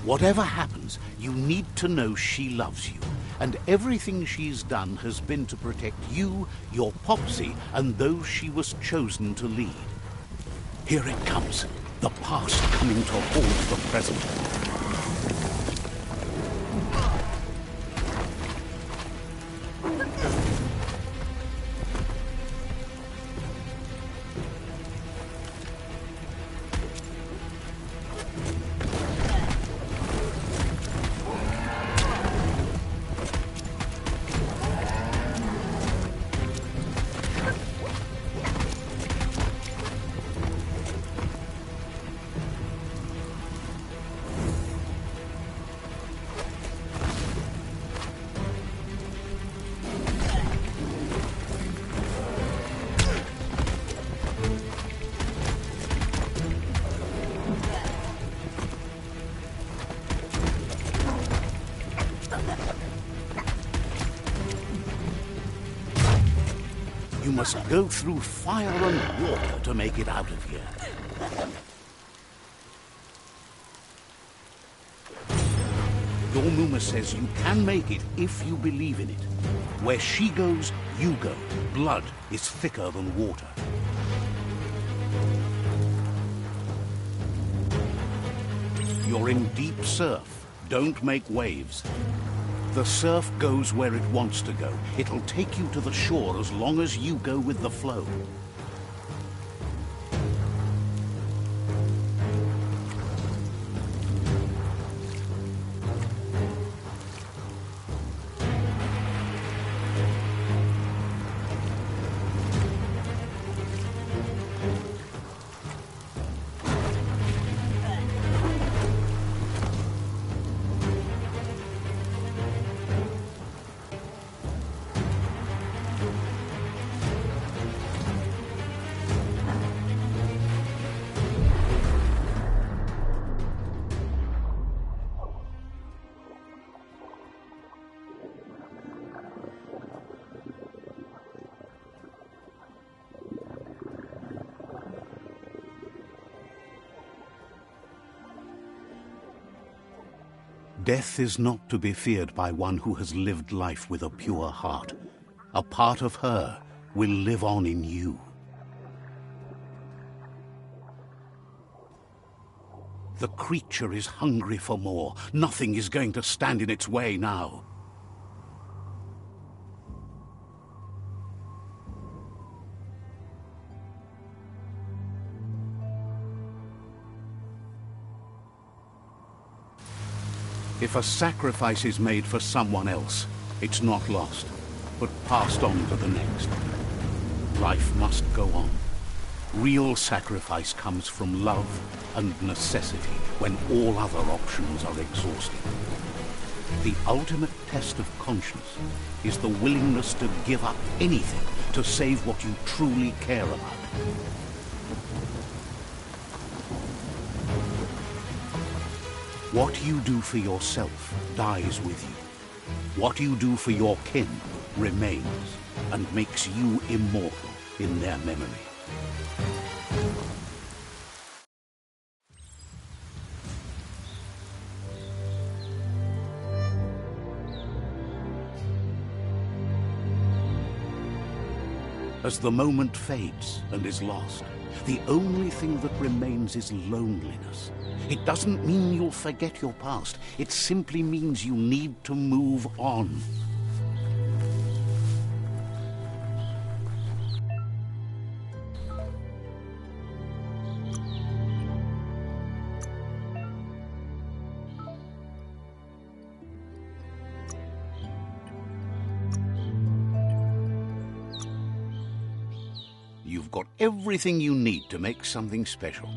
Whatever happens, you need to know she loves you. And everything she's done has been to protect you, your Popsy, and those she was chosen to lead. Here it comes. The past coming to haunt the present. must go through fire and water to make it out of here. Your Muma says you can make it if you believe in it. Where she goes, you go. Blood is thicker than water. You're in deep surf. Don't make waves. The surf goes where it wants to go. It'll take you to the shore as long as you go with the flow. Death is not to be feared by one who has lived life with a pure heart. A part of her will live on in you. The creature is hungry for more. Nothing is going to stand in its way now. If a sacrifice is made for someone else, it's not lost, but passed on to the next. Life must go on. Real sacrifice comes from love and necessity when all other options are exhausted. The ultimate test of conscience is the willingness to give up anything to save what you truly care about. What you do for yourself dies with you. What you do for your kin remains and makes you immortal in their memory. As the moment fades and is lost, the only thing that remains is loneliness. It doesn't mean you'll forget your past. It simply means you need to move on. You've got everything you need to make something special.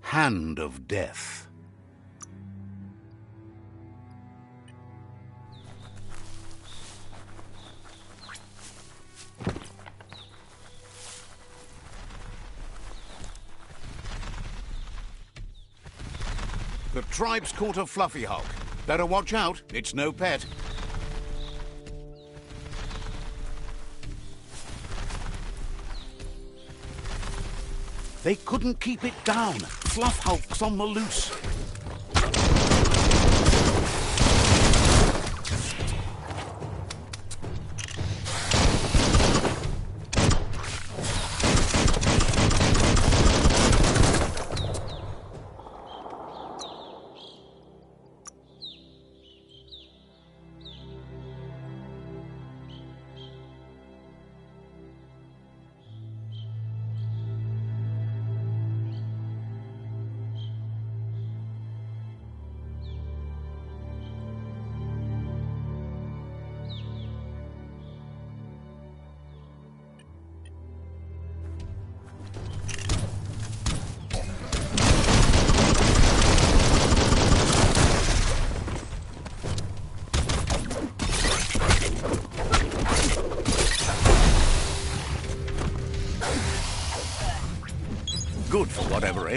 Hand of Death. The tribe's caught a fluffy hulk. Better watch out, it's no pet. They couldn't keep it down. Fluff hulk's on the loose.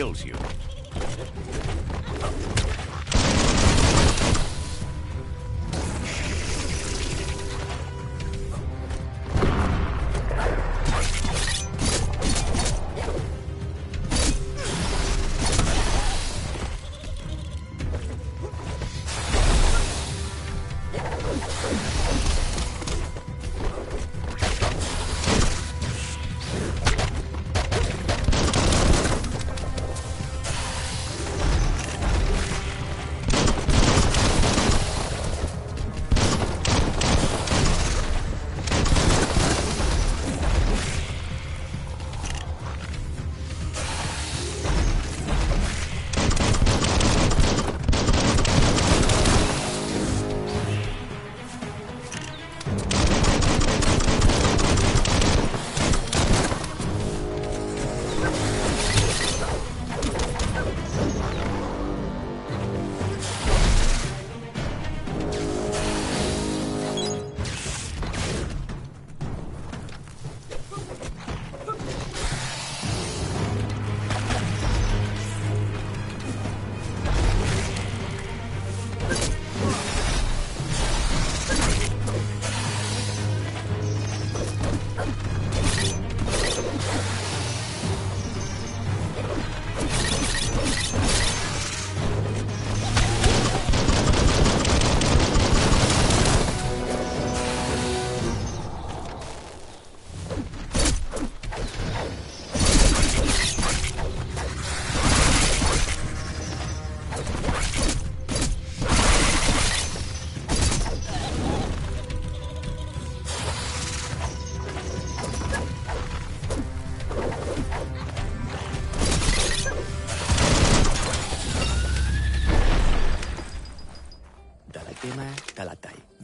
ails you?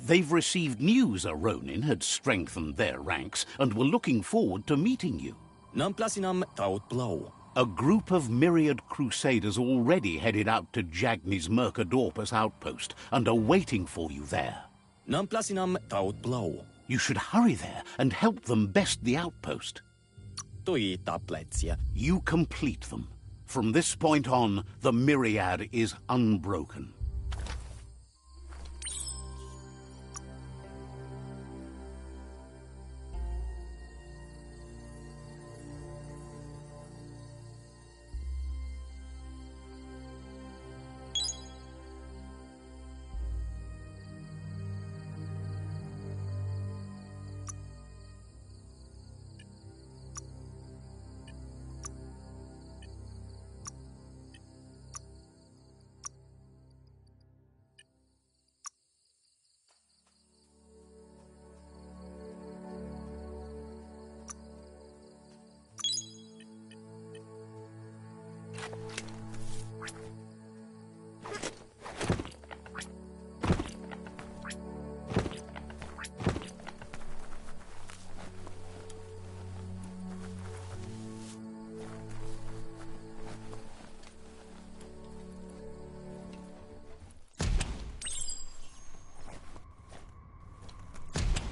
They've received news a Ronin had strengthened their ranks and were looking forward to meeting you. A group of myriad crusaders already headed out to Jagni's Mercadorpus outpost and are waiting for you there. You should hurry there and help them best the outpost. You complete them. From this point on, the myriad is unbroken.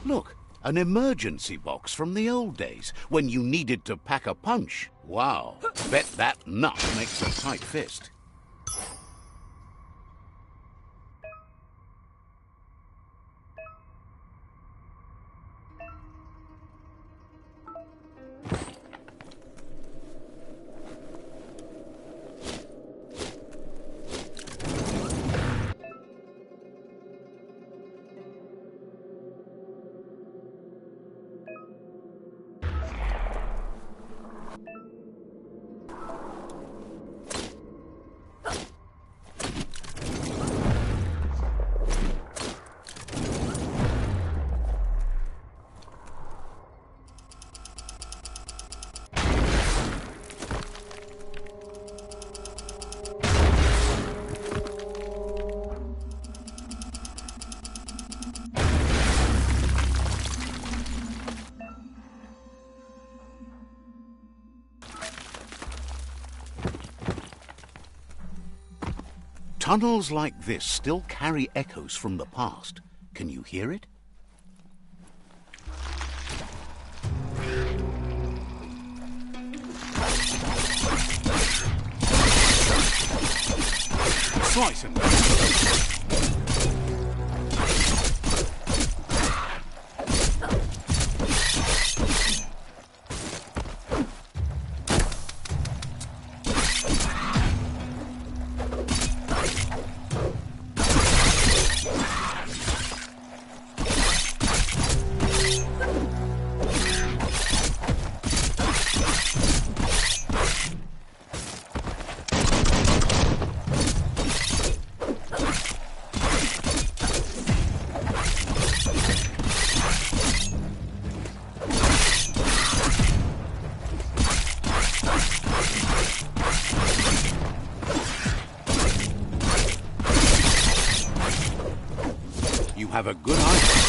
Look, an emergency box from the old days, when you needed to pack a punch. Wow, bet that nut makes a tight fist. Tunnels like this still carry echoes from the past. Can you hear it? Twice and you have a good eye.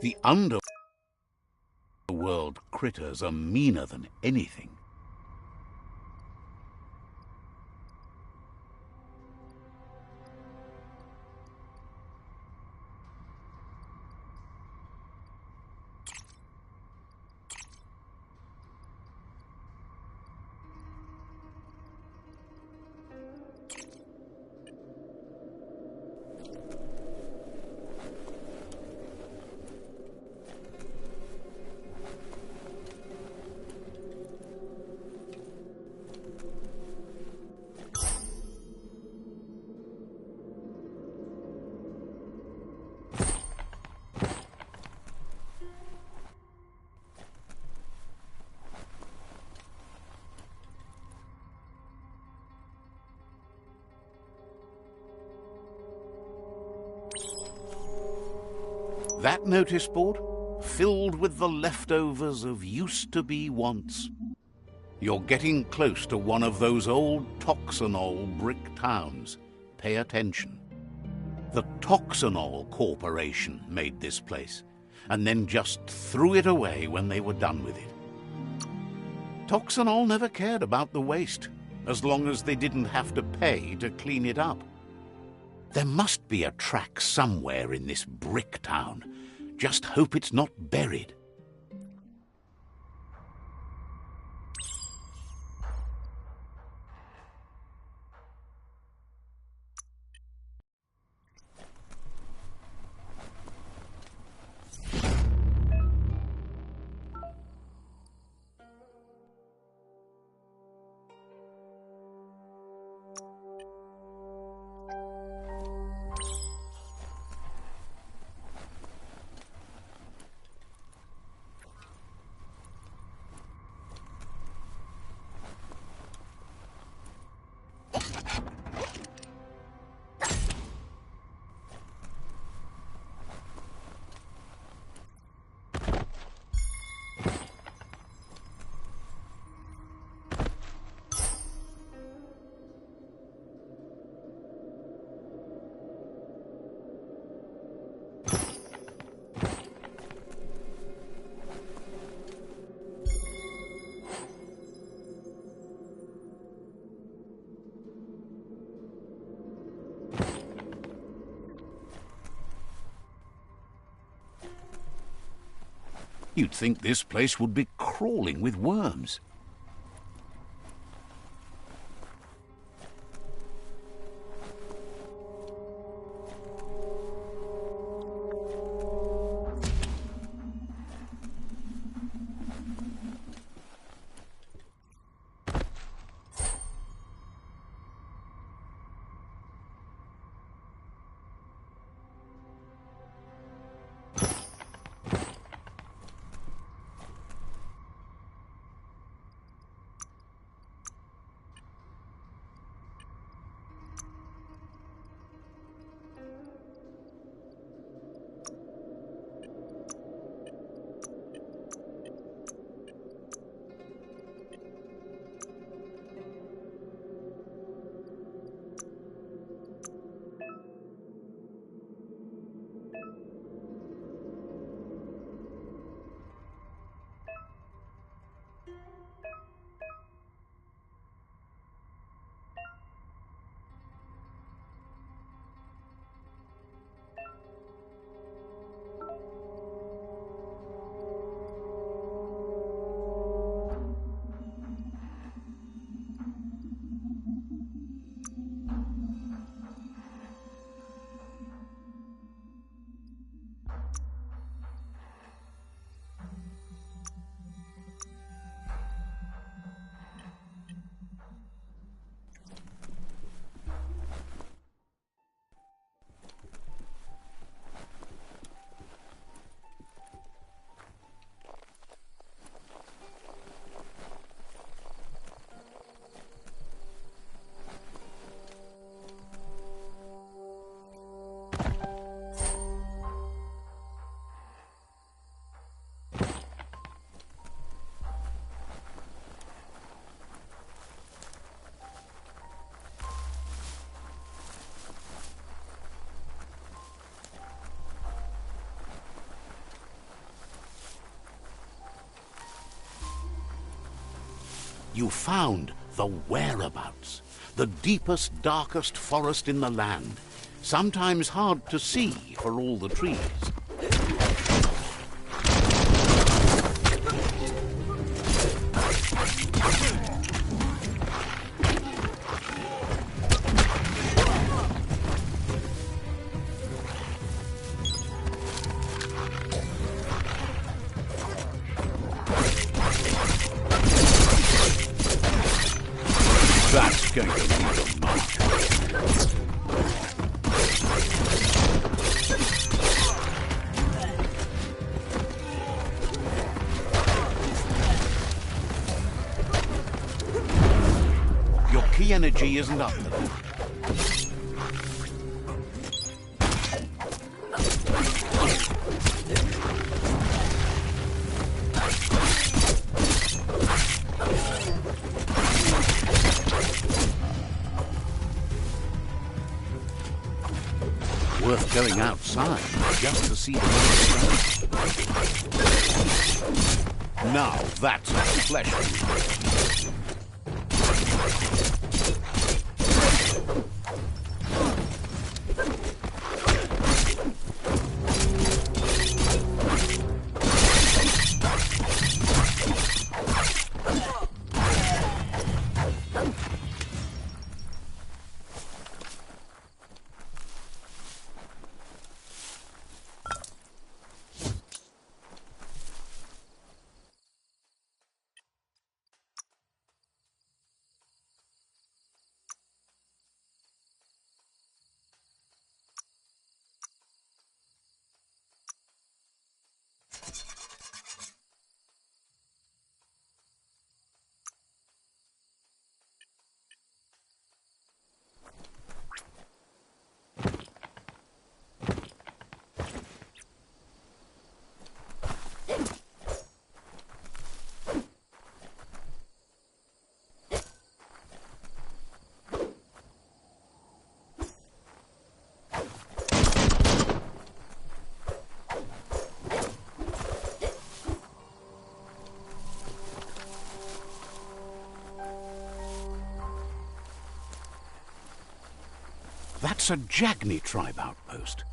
The underworld critters are meaner than anything. That notice board, filled with the leftovers of used-to-be wants. You're getting close to one of those old Toxanol brick towns. Pay attention. The Toxanol Corporation made this place, and then just threw it away when they were done with it. Toxanol never cared about the waste, as long as they didn't have to pay to clean it up. There must be a track somewhere in this brick town. Just hope it's not buried. You'd think this place would be crawling with worms. You found the whereabouts. The deepest, darkest forest in the land. Sometimes hard to see for all the trees. That's going to leave a mark. Your key energy isn't up to that. Worth going outside just to see the weather. Now that's a flesh wound. That's a Jagni tribe outpost.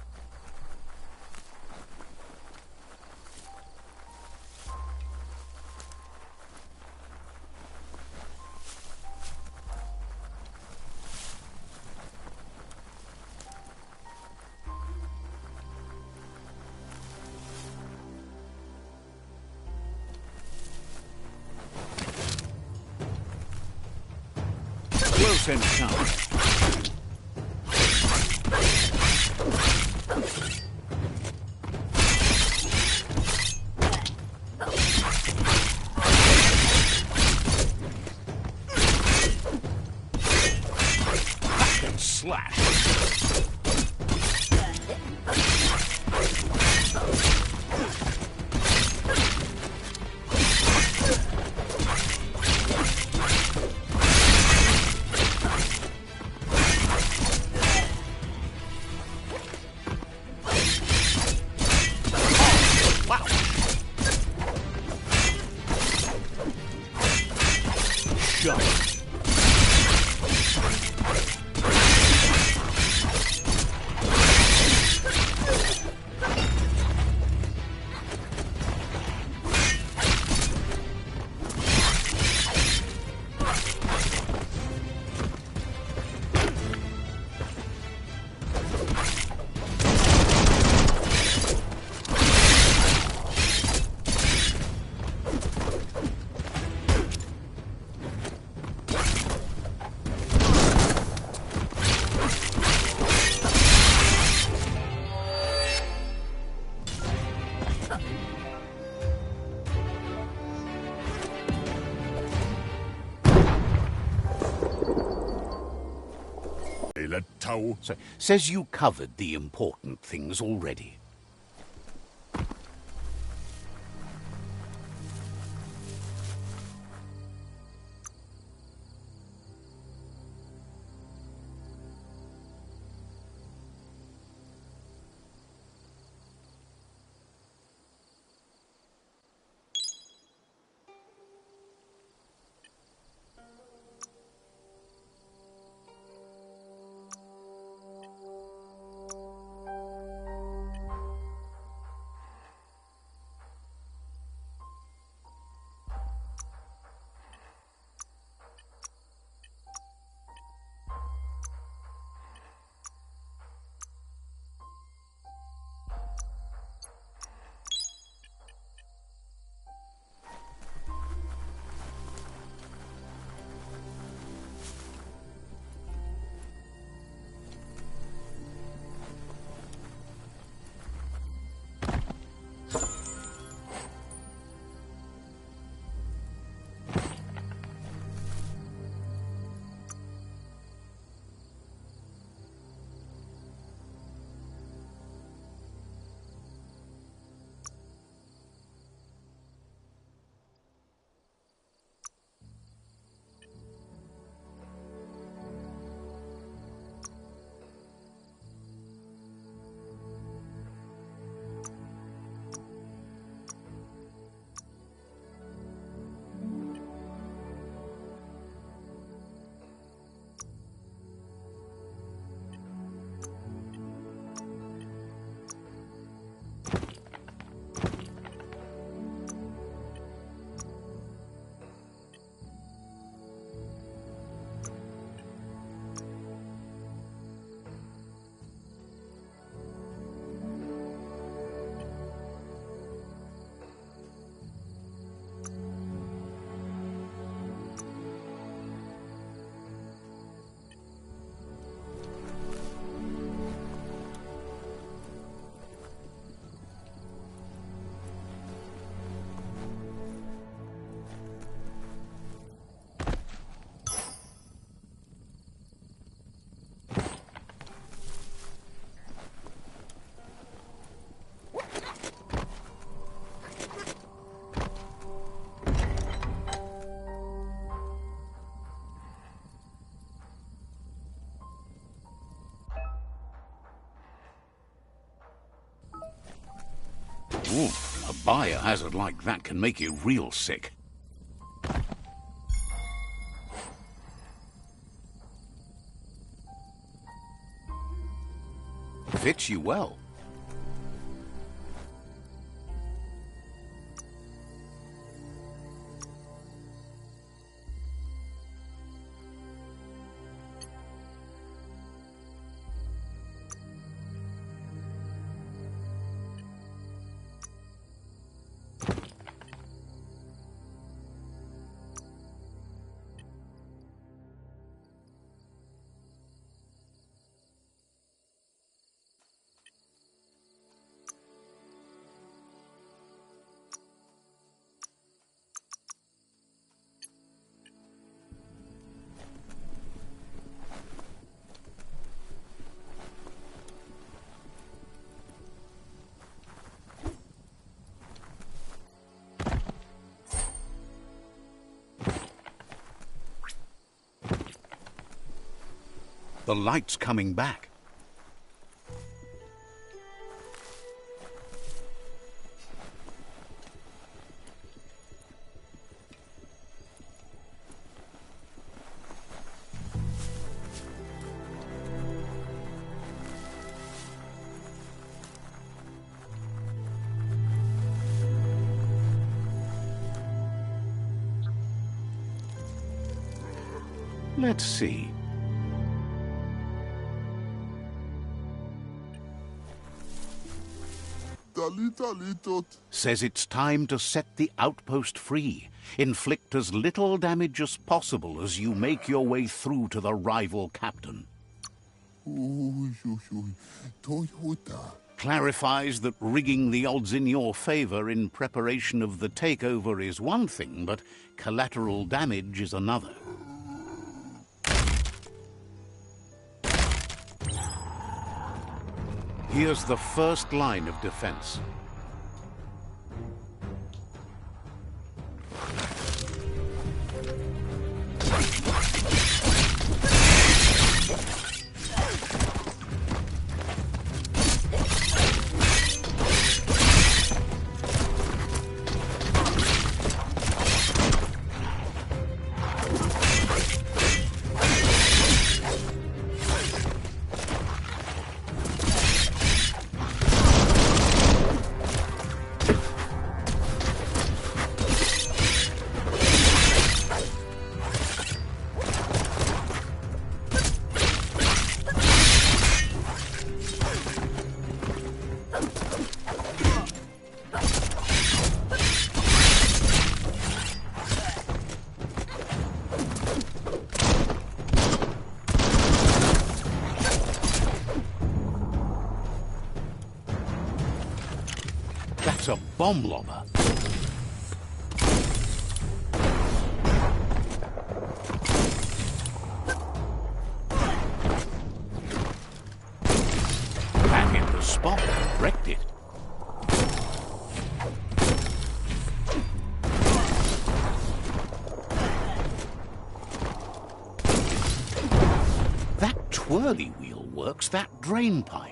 Close encounter. Slash. Wow. Shot. So, says you covered the important things already. Ooh, a biohazard like that can make you real sick. Fits you well. The light's coming back. Let's see. Says it's time to set the outpost free. Inflict as little damage as possible as you make your way through to the rival captain. Clarifies that rigging the odds in your favor in preparation of the takeover is one thing, but collateral damage is another. Here's the first line of defense. That's a bomb lobber. That hit the spot and wrecked it. That twirly wheel works that drain pipe.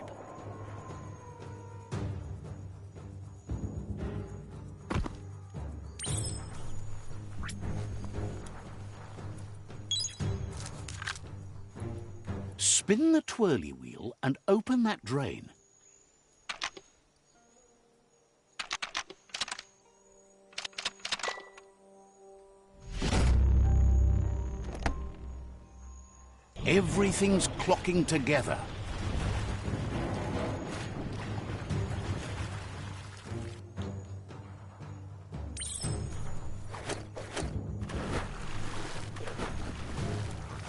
Spin the twirly wheel and open that drain. Everything's clocking together.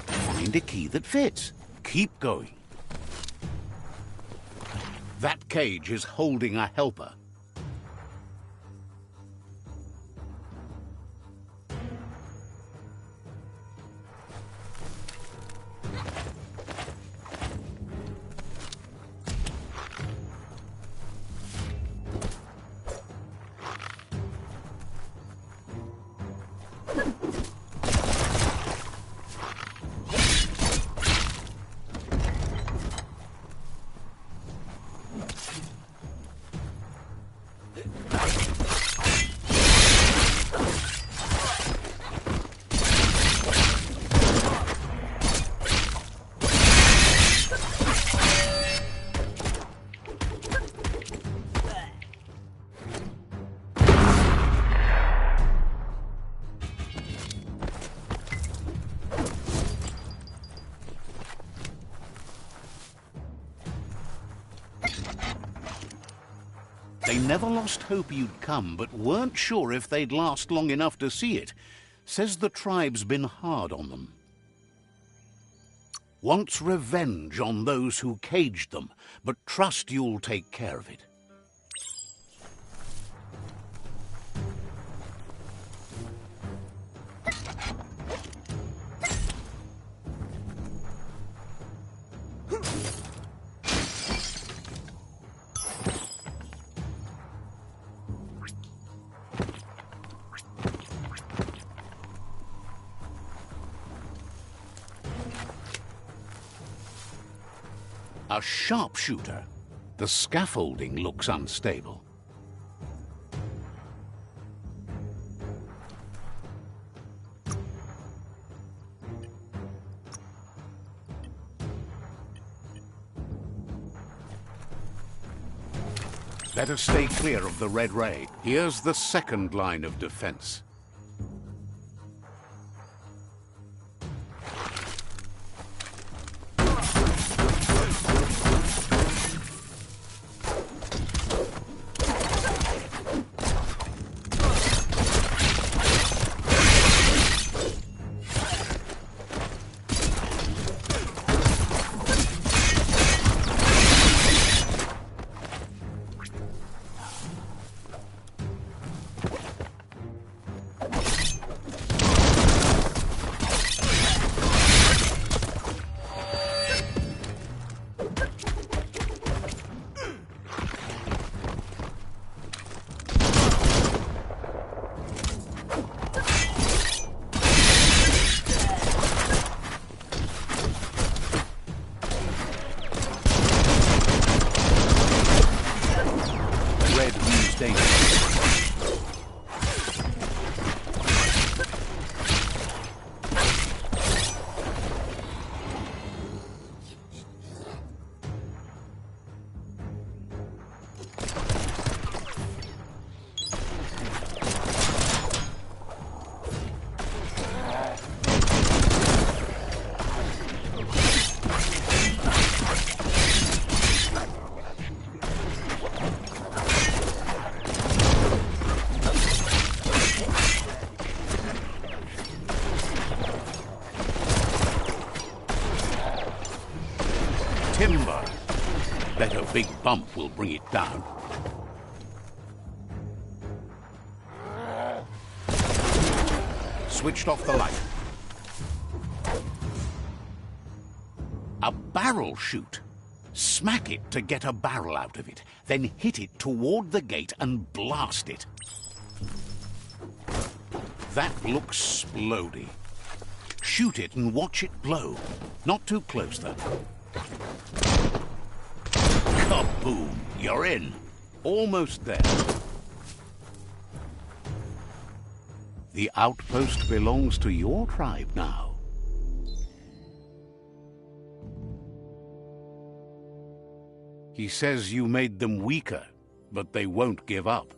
Find a key that fits. Keep going. That cage is holding a helper. They never lost hope you'd come, but weren't sure if they'd last long enough to see it. Says the tribe's been hard on them. Wants revenge on those who caged them, but trust you'll take care of it. A sharpshooter. The scaffolding looks unstable. Better stay clear of the red ray. Here's the second line of defense. Timber. Bet a big bump will bring it down. Switched off the light. A barrel shoot. Smack it to get a barrel out of it, then hit it toward the gate and blast it. That looks splody. Shoot it and watch it blow. Not too close, though. Kaboom! You're in. Almost there. The outpost belongs to your tribe now. He says you made them weaker, but they won't give up.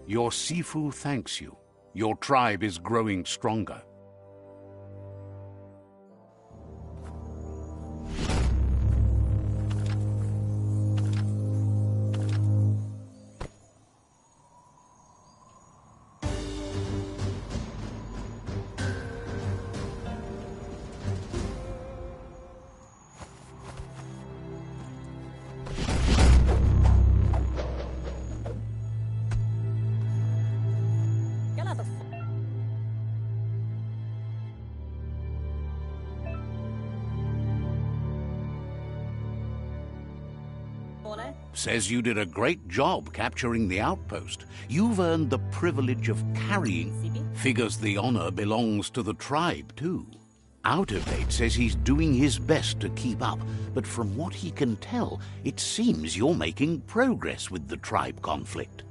Your Sifu thanks you. Your tribe is growing stronger. Says you did a great job capturing the outpost. You've earned the privilege of carrying. Figures the honor belongs to the tribe, too. Out of Date says he's doing his best to keep up, but from what he can tell, it seems you're making progress with the tribe conflict.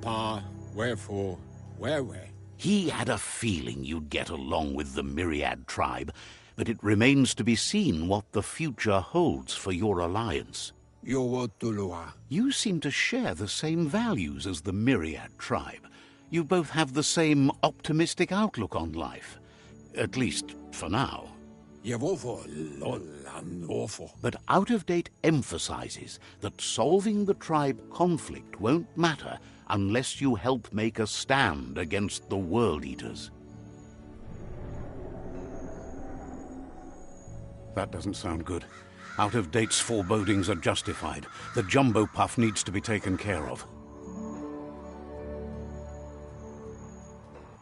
Pa, wherefore, where? He had a feeling you'd get along with the Myriad tribe, but it remains to be seen what the future holds for your alliance. You seem to share the same values as the Myriad tribe. You both have the same optimistic outlook on life. At least, for now. Yevofo lolanofo. But out-of-date emphasizes that solving the tribe conflict won't matter unless you help make a stand against the World Eaters. That doesn't sound good. Out-of-date's forebodings are justified. The jumbo puff needs to be taken care of.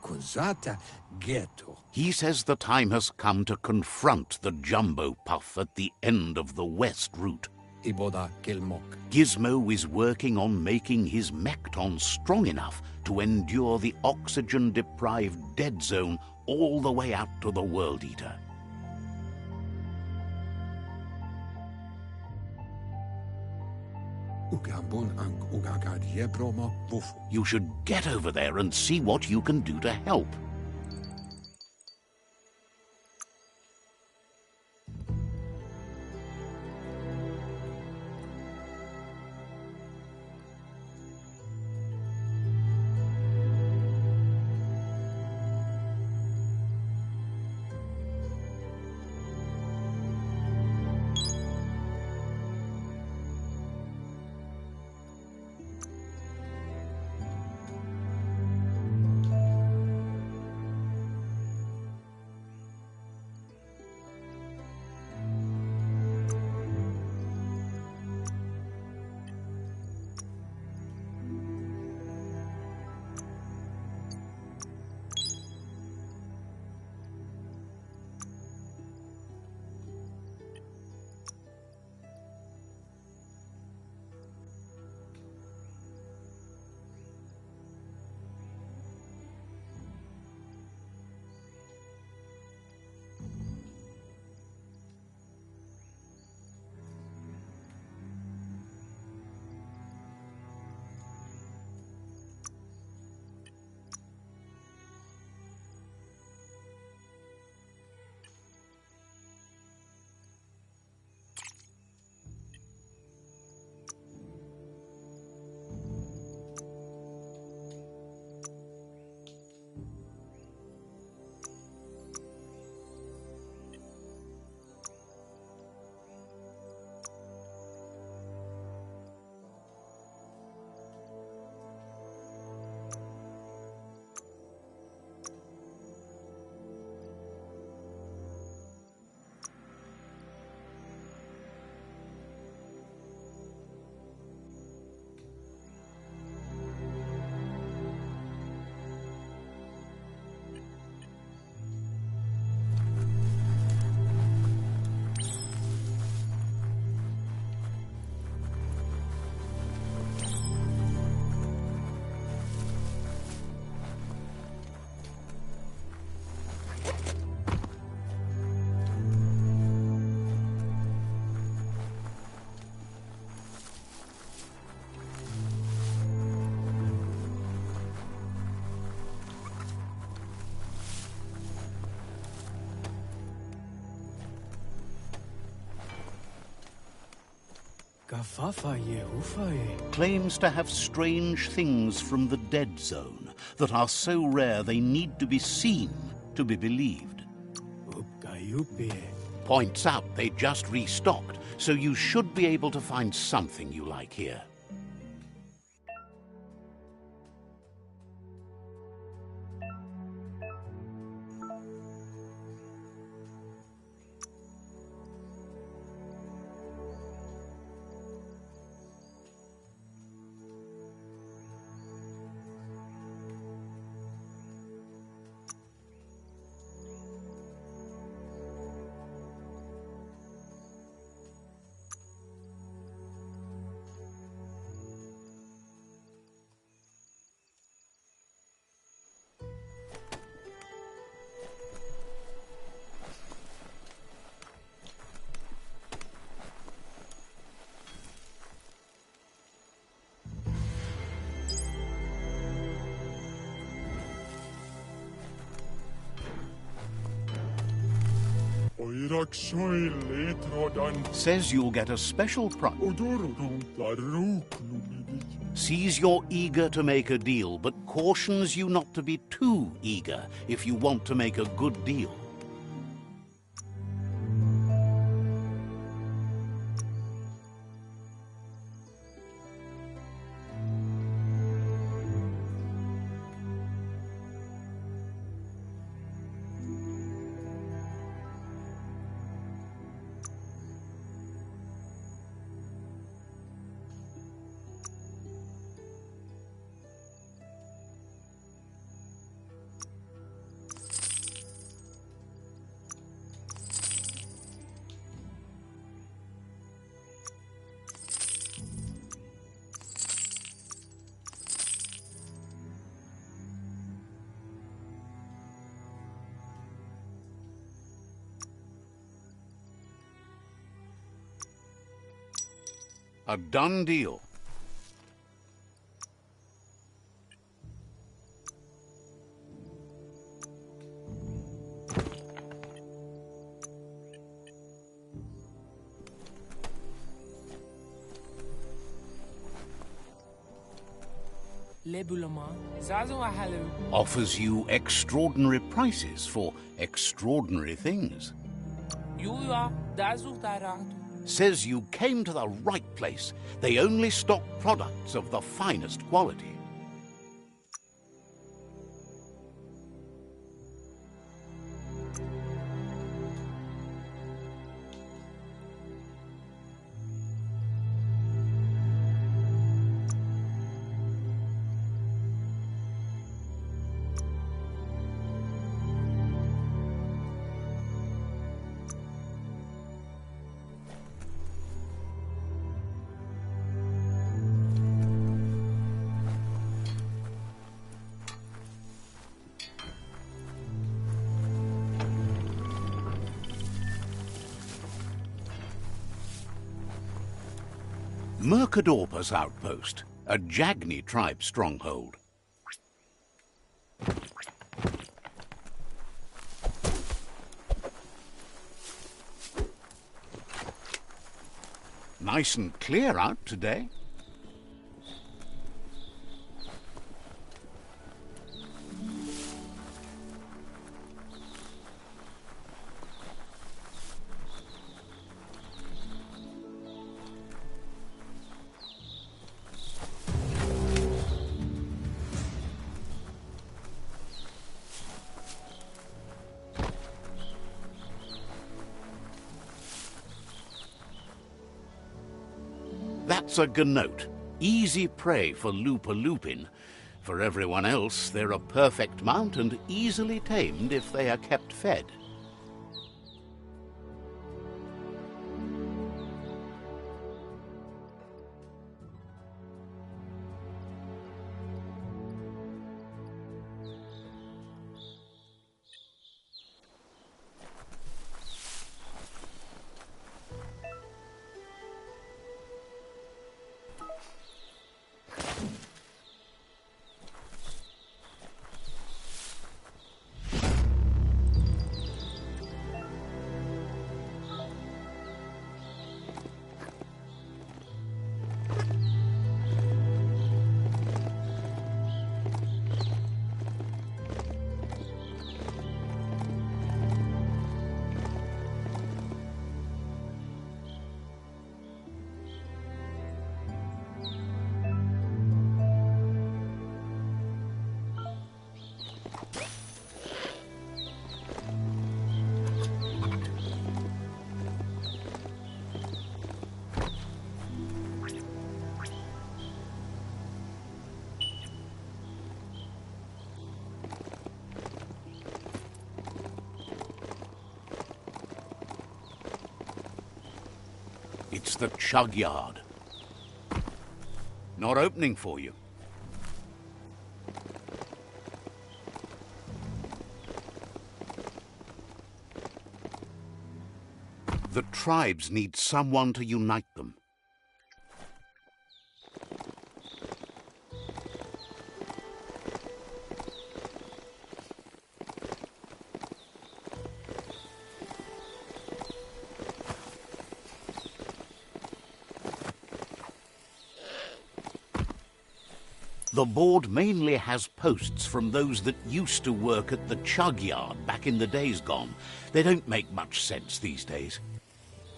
Cosata ghetto. He says the time has come to confront the jumbo puff at the end of the west route. Iboda kelmok. Gizmo is working on making his mekton strong enough to endure the oxygen-deprived dead zone all the way out to the World Eater. You should get over there and see what you can do to help. Claims to have strange things from the dead zone that are so rare they need to be seen to be believed. Points out they just restocked, so you should be able to find something you like here. Says you'll get a special price. Sees you're eager to make a deal, but cautions you not to be too eager if you want to make a good deal. A done deal. Offers you extraordinary prices for extraordinary things. Says you came to the right place. They only stock products of the finest quality. Mercadorpus outpost, a Jagni tribe stronghold. Nice and clear out today. That's a ganote, easy prey for Lupa-Lupin. For everyone else, they're a perfect mount and easily tamed if they are kept fed. It's the chug yard. Not opening for you. The tribes need someone to unite them. The board mainly has posts from those that used to work at the chug yard back in the days gone. They don't make much sense these days.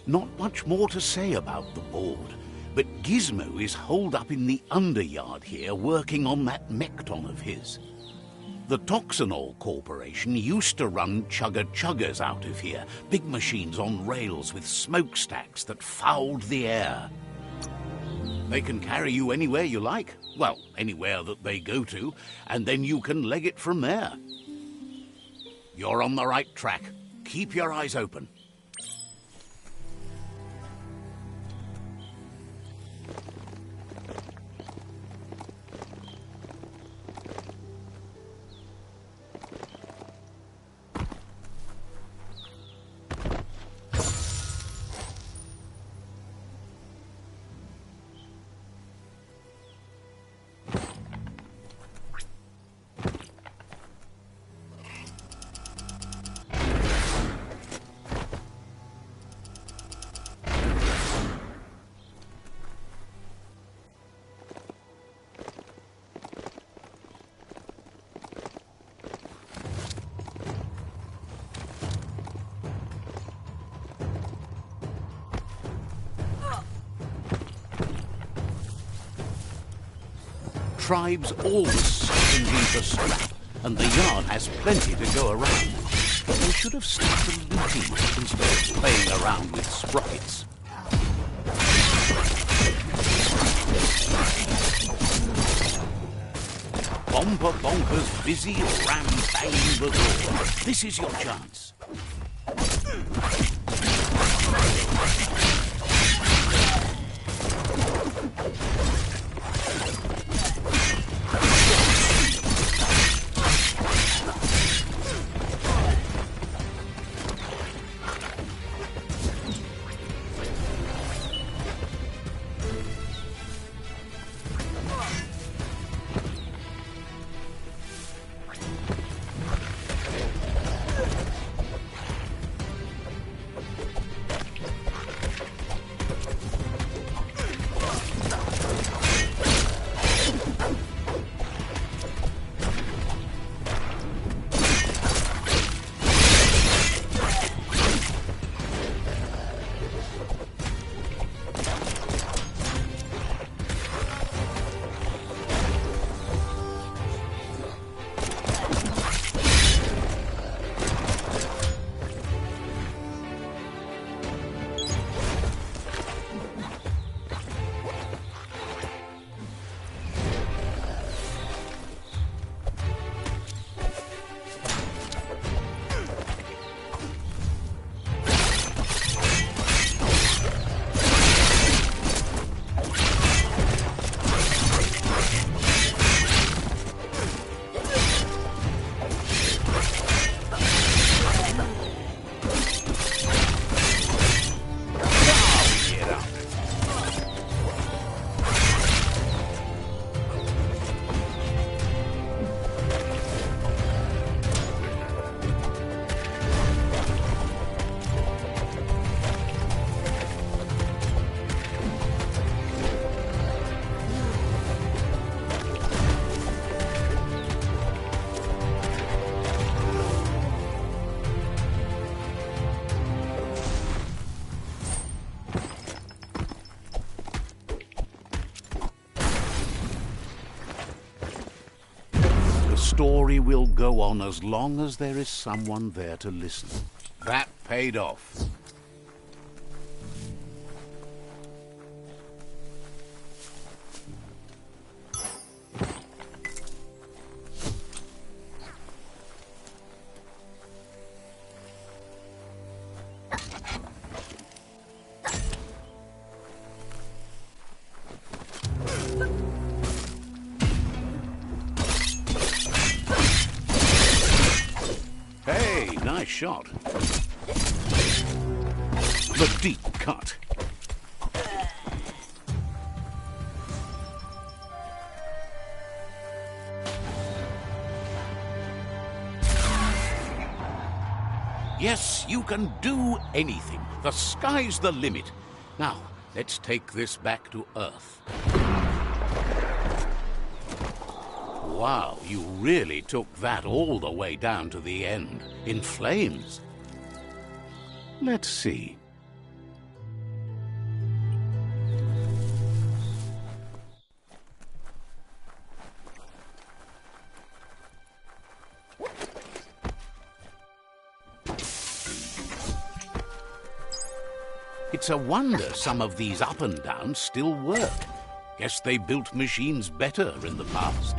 Not much more to say about the board, but Gizmo is holed up in the underyard here working on that Mekton of his. The Toxanol Corporation used to run chugger-chuggers out of here, big machines on rails with smokestacks that fouled the air. They can carry you anywhere you like. Well, anywhere that they go to, and then you can leg it from there. You're on the right track. Keep your eyes open. tribe's always scavenging for scrap, and the yard has plenty to go around. They should have stuck to looting instead of playing around with sprockets. Bomper Bonkers busy ram-banging the door. This is your chance. The story will go on as long as there is someone there to listen. That paid off. Nice shot. The deep cut. Yes, you can do anything. The sky's the limit. Now, let's take this back to Earth. Wow, you really took that all the way down to the end, in flames. Let's see. It's a wonder some of these up and downs still work. Guess they built machines better in the past.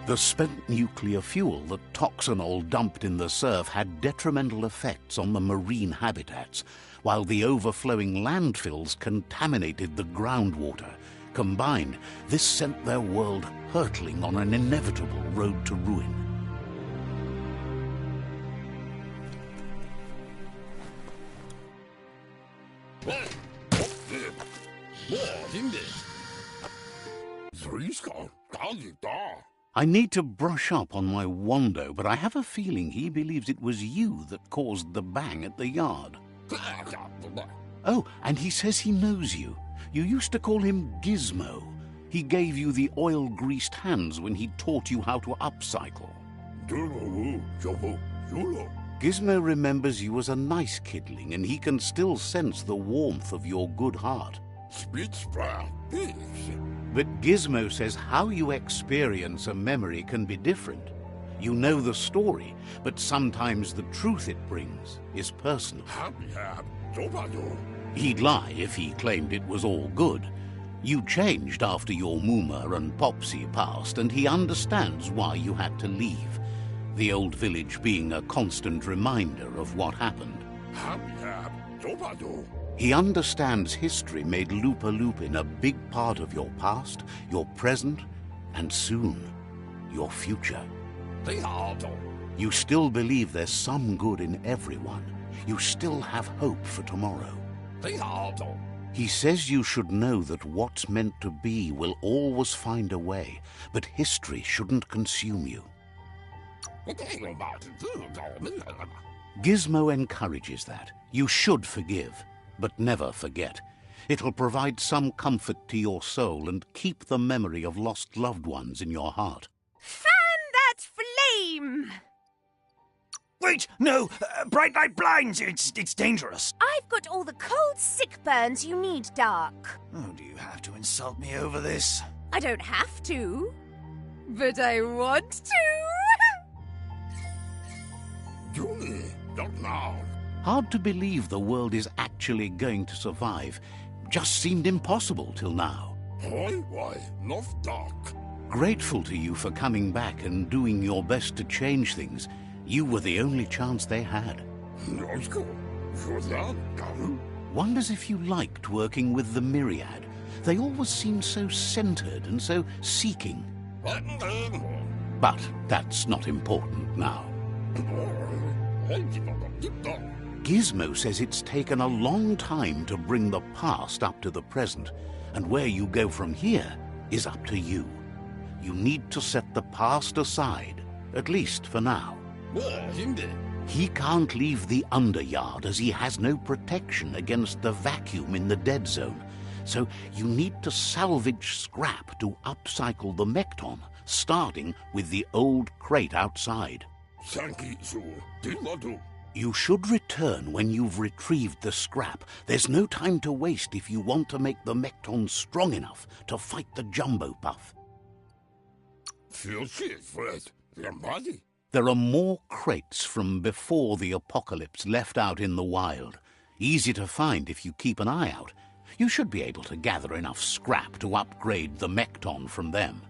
The spent nuclear fuel that Toxanol dumped in the surf had detrimental effects on the marine habitats, while the overflowing landfills contaminated the groundwater. Combined, this sent their world hurtling on an inevitable road to ruin. I need to brush up on my Wando, but I have a feeling he believes it was you that caused the bang at the yard. Oh, and he says he knows you. You used to call him Gizmo. He gave you the oil-greased hands when he taught you how to upcycle. Gizmo remembers you as a nice kidling, and he can still sense the warmth of your good heart. But Gizmo says how you experience a memory can be different. You know the story, but sometimes the truth it brings is personal. He'd lie if he claimed it was all good. You changed after your Mooma and Popsy passed, and he understands why you had to leave. The old village being a constant reminder of what happened. He understands history made Lupa Lupin a big part of your past, your present, and soon, your future. You still believe there's some good in everyone. You still have hope for tomorrow. He says you should know that what's meant to be will always find a way, but history shouldn't consume you. Gizmo encourages that. You should forgive, but never forget. It'll provide some comfort to your soul and keep the memory of lost loved ones in your heart. Fan that flame! Wait, no! Bright light blinds! It's dangerous! I've got all the cold sick burns you need, Dark. Oh, do you have to insult me over this? I don't have to, but I want to. Hard to believe the world is actually going to survive. Just seemed impossible till now. Grateful to you for coming back and doing your best to change things. You were the only chance they had. Wonders if you liked working with the Myriad. They always seemed so centered and so seeking. But that's not important now. Gizmo says it's taken a long time to bring the past up to the present, and where you go from here is up to you. You need to set the past aside, at least for now. He can't leave the underyard as he has no protection against the vacuum in the dead zone, so you need to salvage scrap to upcycle the Mekton, starting with the old crate outside. You should return when you've retrieved the scrap. There's no time to waste if you want to make the Mekton strong enough to fight the Jumbo Puff. There are more crates from before the apocalypse left out in the wild. Easy to find if you keep an eye out. You should be able to gather enough scrap to upgrade the Mekton from them.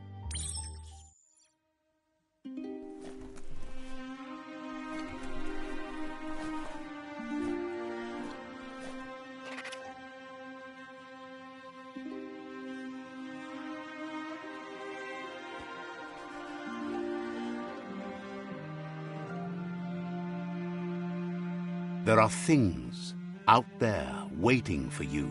There are things out there waiting for you.